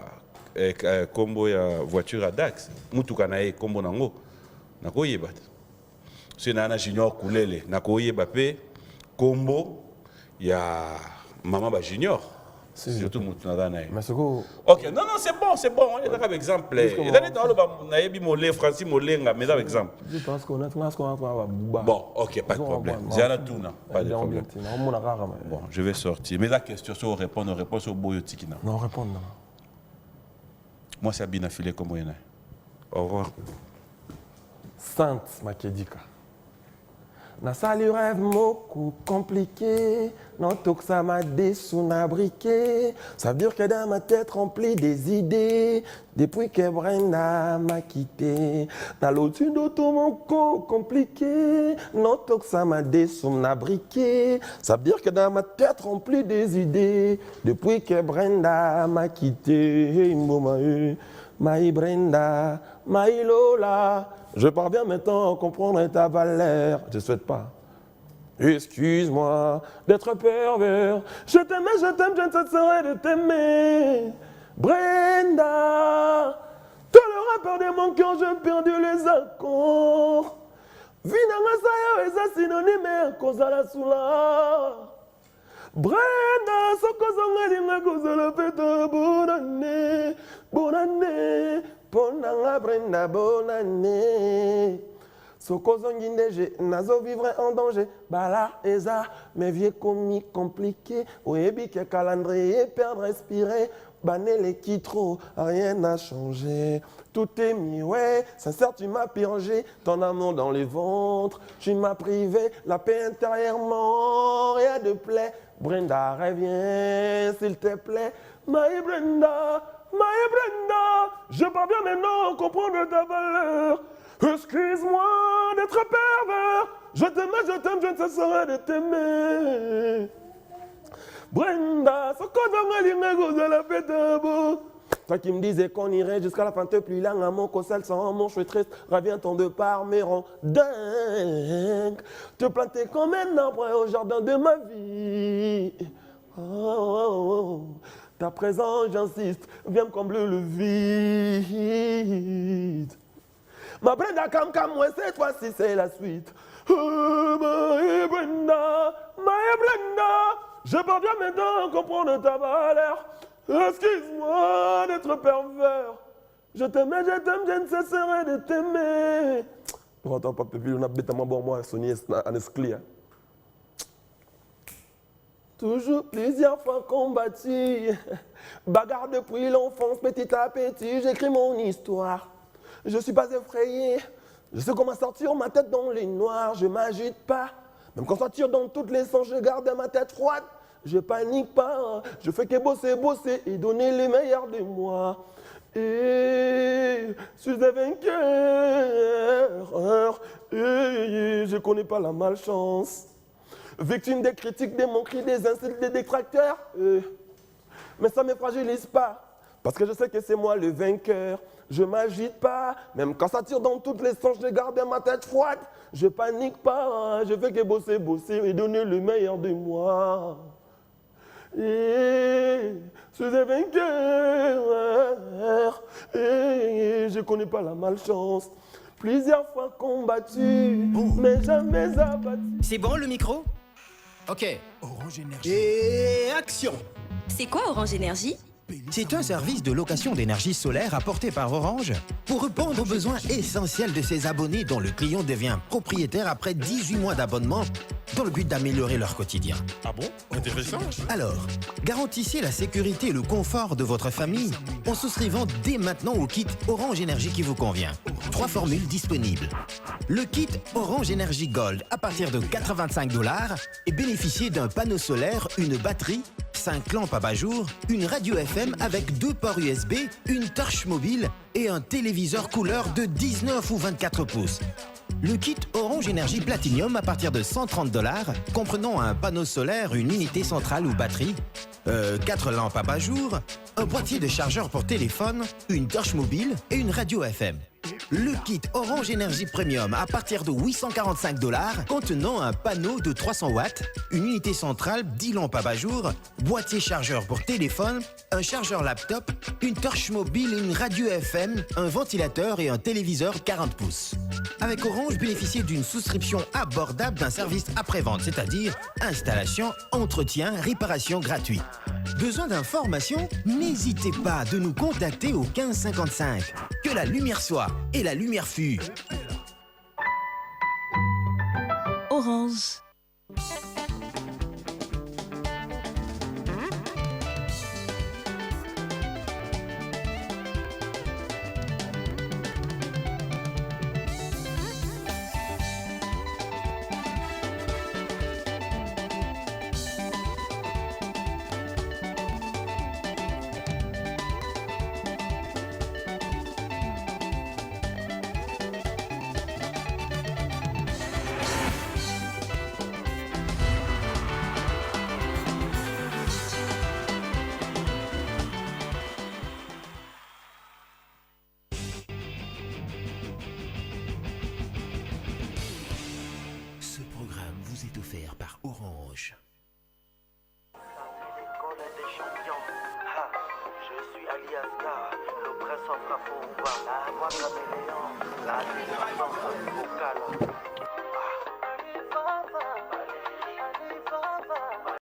combo voiture à Dax. Moutou kana ye combo nango. Na koye bat. C'est nana junior kulele. Na koye bape combo ya maman ba junior. Surtout moutou nazana ye. Mais c'est quoi? Ok, non, c'est bon. On est d'accord avec exemple. Il y a dans le na yebi molé Francis molenga mais dans exemple. Je pense qu'on a Bon, ok, pas de problème. Pas de problème. Bon, je vais sortir. Mais la question, c'est répondre aux réponses au boyotikina. Non, répondre. Moi, c'est bien affilé comme moi. Au revoir. Sainte Makedika. Na salu rêve moku compliqué, non tout que ça m'a désonabriqué. Ça veut dire que dans ma tête remplie des idées, depuis que Brenda m'a quitté. Dans l'autre d'auto mon corps compliqué, non tout que ça m'a désonabriqué. Ça veut dire que dans ma tête remplie des idées, depuis que Brenda m'a quitté. Maï Brenda, Maï Lola. Je parviens maintenant à comprendre ta valeur. Je ne souhaite pas. Excuse-moi d'être pervers. Je t'aime, je ne cesserai de t'aimer. Brenda, tout le rappeur de mon cœur, j'ai perdu les accords. Vinanga sayo eza synonyme à cause de la soula. Brenda, sokozonga linga kozala peta bonne année. Ponanga Brenda, bonne année. Sokozongi ndeje, nazo vivre en danger. Bala eza, mes vieux commis compliqués. Oyebi que calendrier, perdre, respirer. Banel qui trop, rien n'a changé. Tout est mis, ouais, sincère, tu m'as purgé. Ton amour dans les ventres, tu m'as privé. La paix intérieurement, rien de plaie. Brenda, reviens, s'il te plaît. My Brenda, je parviens maintenant à comprendre ta valeur. Excuse-moi d'être pervers. Je t'aime, je ne cesserai de t'aimer. Brenda, toi qui me disais qu'on irait jusqu'à la fin, te plus là, mon cossel sans mon, je suis triste, reviens ton de par mes rangs, dingue. Te planter comme un arbre au jardin de ma vie. Oh, oh, oh. Ta présence, j'insiste, viens me combler le vide. Ma Brenda, cam, ouais, cette fois-ci, c'est la suite. Oh, ma Brenda, je parviens maintenant à comprendre ta valeur. Excuse-moi d'être pervers. Je t'aime, je ne cesserai de t'aimer. Attends, pas on a bêté bon moi, Sony en esclier. Toujours plusieurs fois combattu. Bagarre depuis l'enfance, petit à petit, j'écris mon histoire. Je suis pas effrayé. Je sais comment sortir ma tête dans les noirs. Je m'agite pas. Même quand ça tire dans toutes les sens, je garde ma tête froide. Je panique pas. Je fais que bosser et donner les meilleurs de moi. Et je suis un vainqueur. Et je connais pas la malchance. Victime des critiques, des moqueries, des insultes, des détracteurs. Mais ça ne me fragilise pas. Parce que je sais que c'est moi le vainqueur. Je m'agite pas. Même quand ça tire dans toutes les sens, je garde ma tête froide. Je panique pas. Je fais que bosser et donner le meilleur de moi. Et je suis un vainqueur. Et je connais pas la malchance. Plusieurs fois combattu, mais jamais abattu. C'est bon le micro? Ok. Orange Énergie. Et action! C'est quoi Orange Énergie? C'est un service de location d'énergie solaire apporté par Orange pour répondre aux besoins essentiels de ses abonnés dont le client devient propriétaire après 18 mois d'abonnement dans le but d'améliorer leur quotidien. Ah bon? Intéressant. Alors, garantissez la sécurité et le confort de votre famille en souscrivant dès maintenant au kit Orange Énergie qui vous convient. 3 formules disponibles. Le kit Orange Énergie Gold à partir de 85 $ et bénéficiez d'un panneau solaire, une batterie, 5 lampes abat-jour, une radio FM avec 2 ports USB, une torche mobile et un téléviseur couleur de 19 ou 24 pouces. Le kit Orange Énergie Platinum à partir de 130 $, comprenant un panneau solaire, une unité centrale ou batterie, 4 lampes abat-jour, un boîtier de chargeur pour téléphone, une torche mobile et une radio FM. Le kit Orange Énergie Premium à partir de 845 $, contenant un panneau de 300 watts, une unité centrale, 10 lampes abat-jour, boîtier chargeur pour téléphone, un chargeur laptop, une torche mobile et une radio FM, un ventilateur et un téléviseur 40 pouces. Avec Orange, bénéficiez d'une souscription abordable d'un service après-vente, c'est-à-dire installation, entretien, réparation gratuit. Besoin d'informations? N'hésitez pas de nous contacter au 1555. Que la lumière soit et la lumière fut. Orange. Ce programme vous est offert par Orange. L'école des champions. Ha, je suis Aliaska, l'oppresseur frappe au bas, la voix caméléon, la puissance vocale.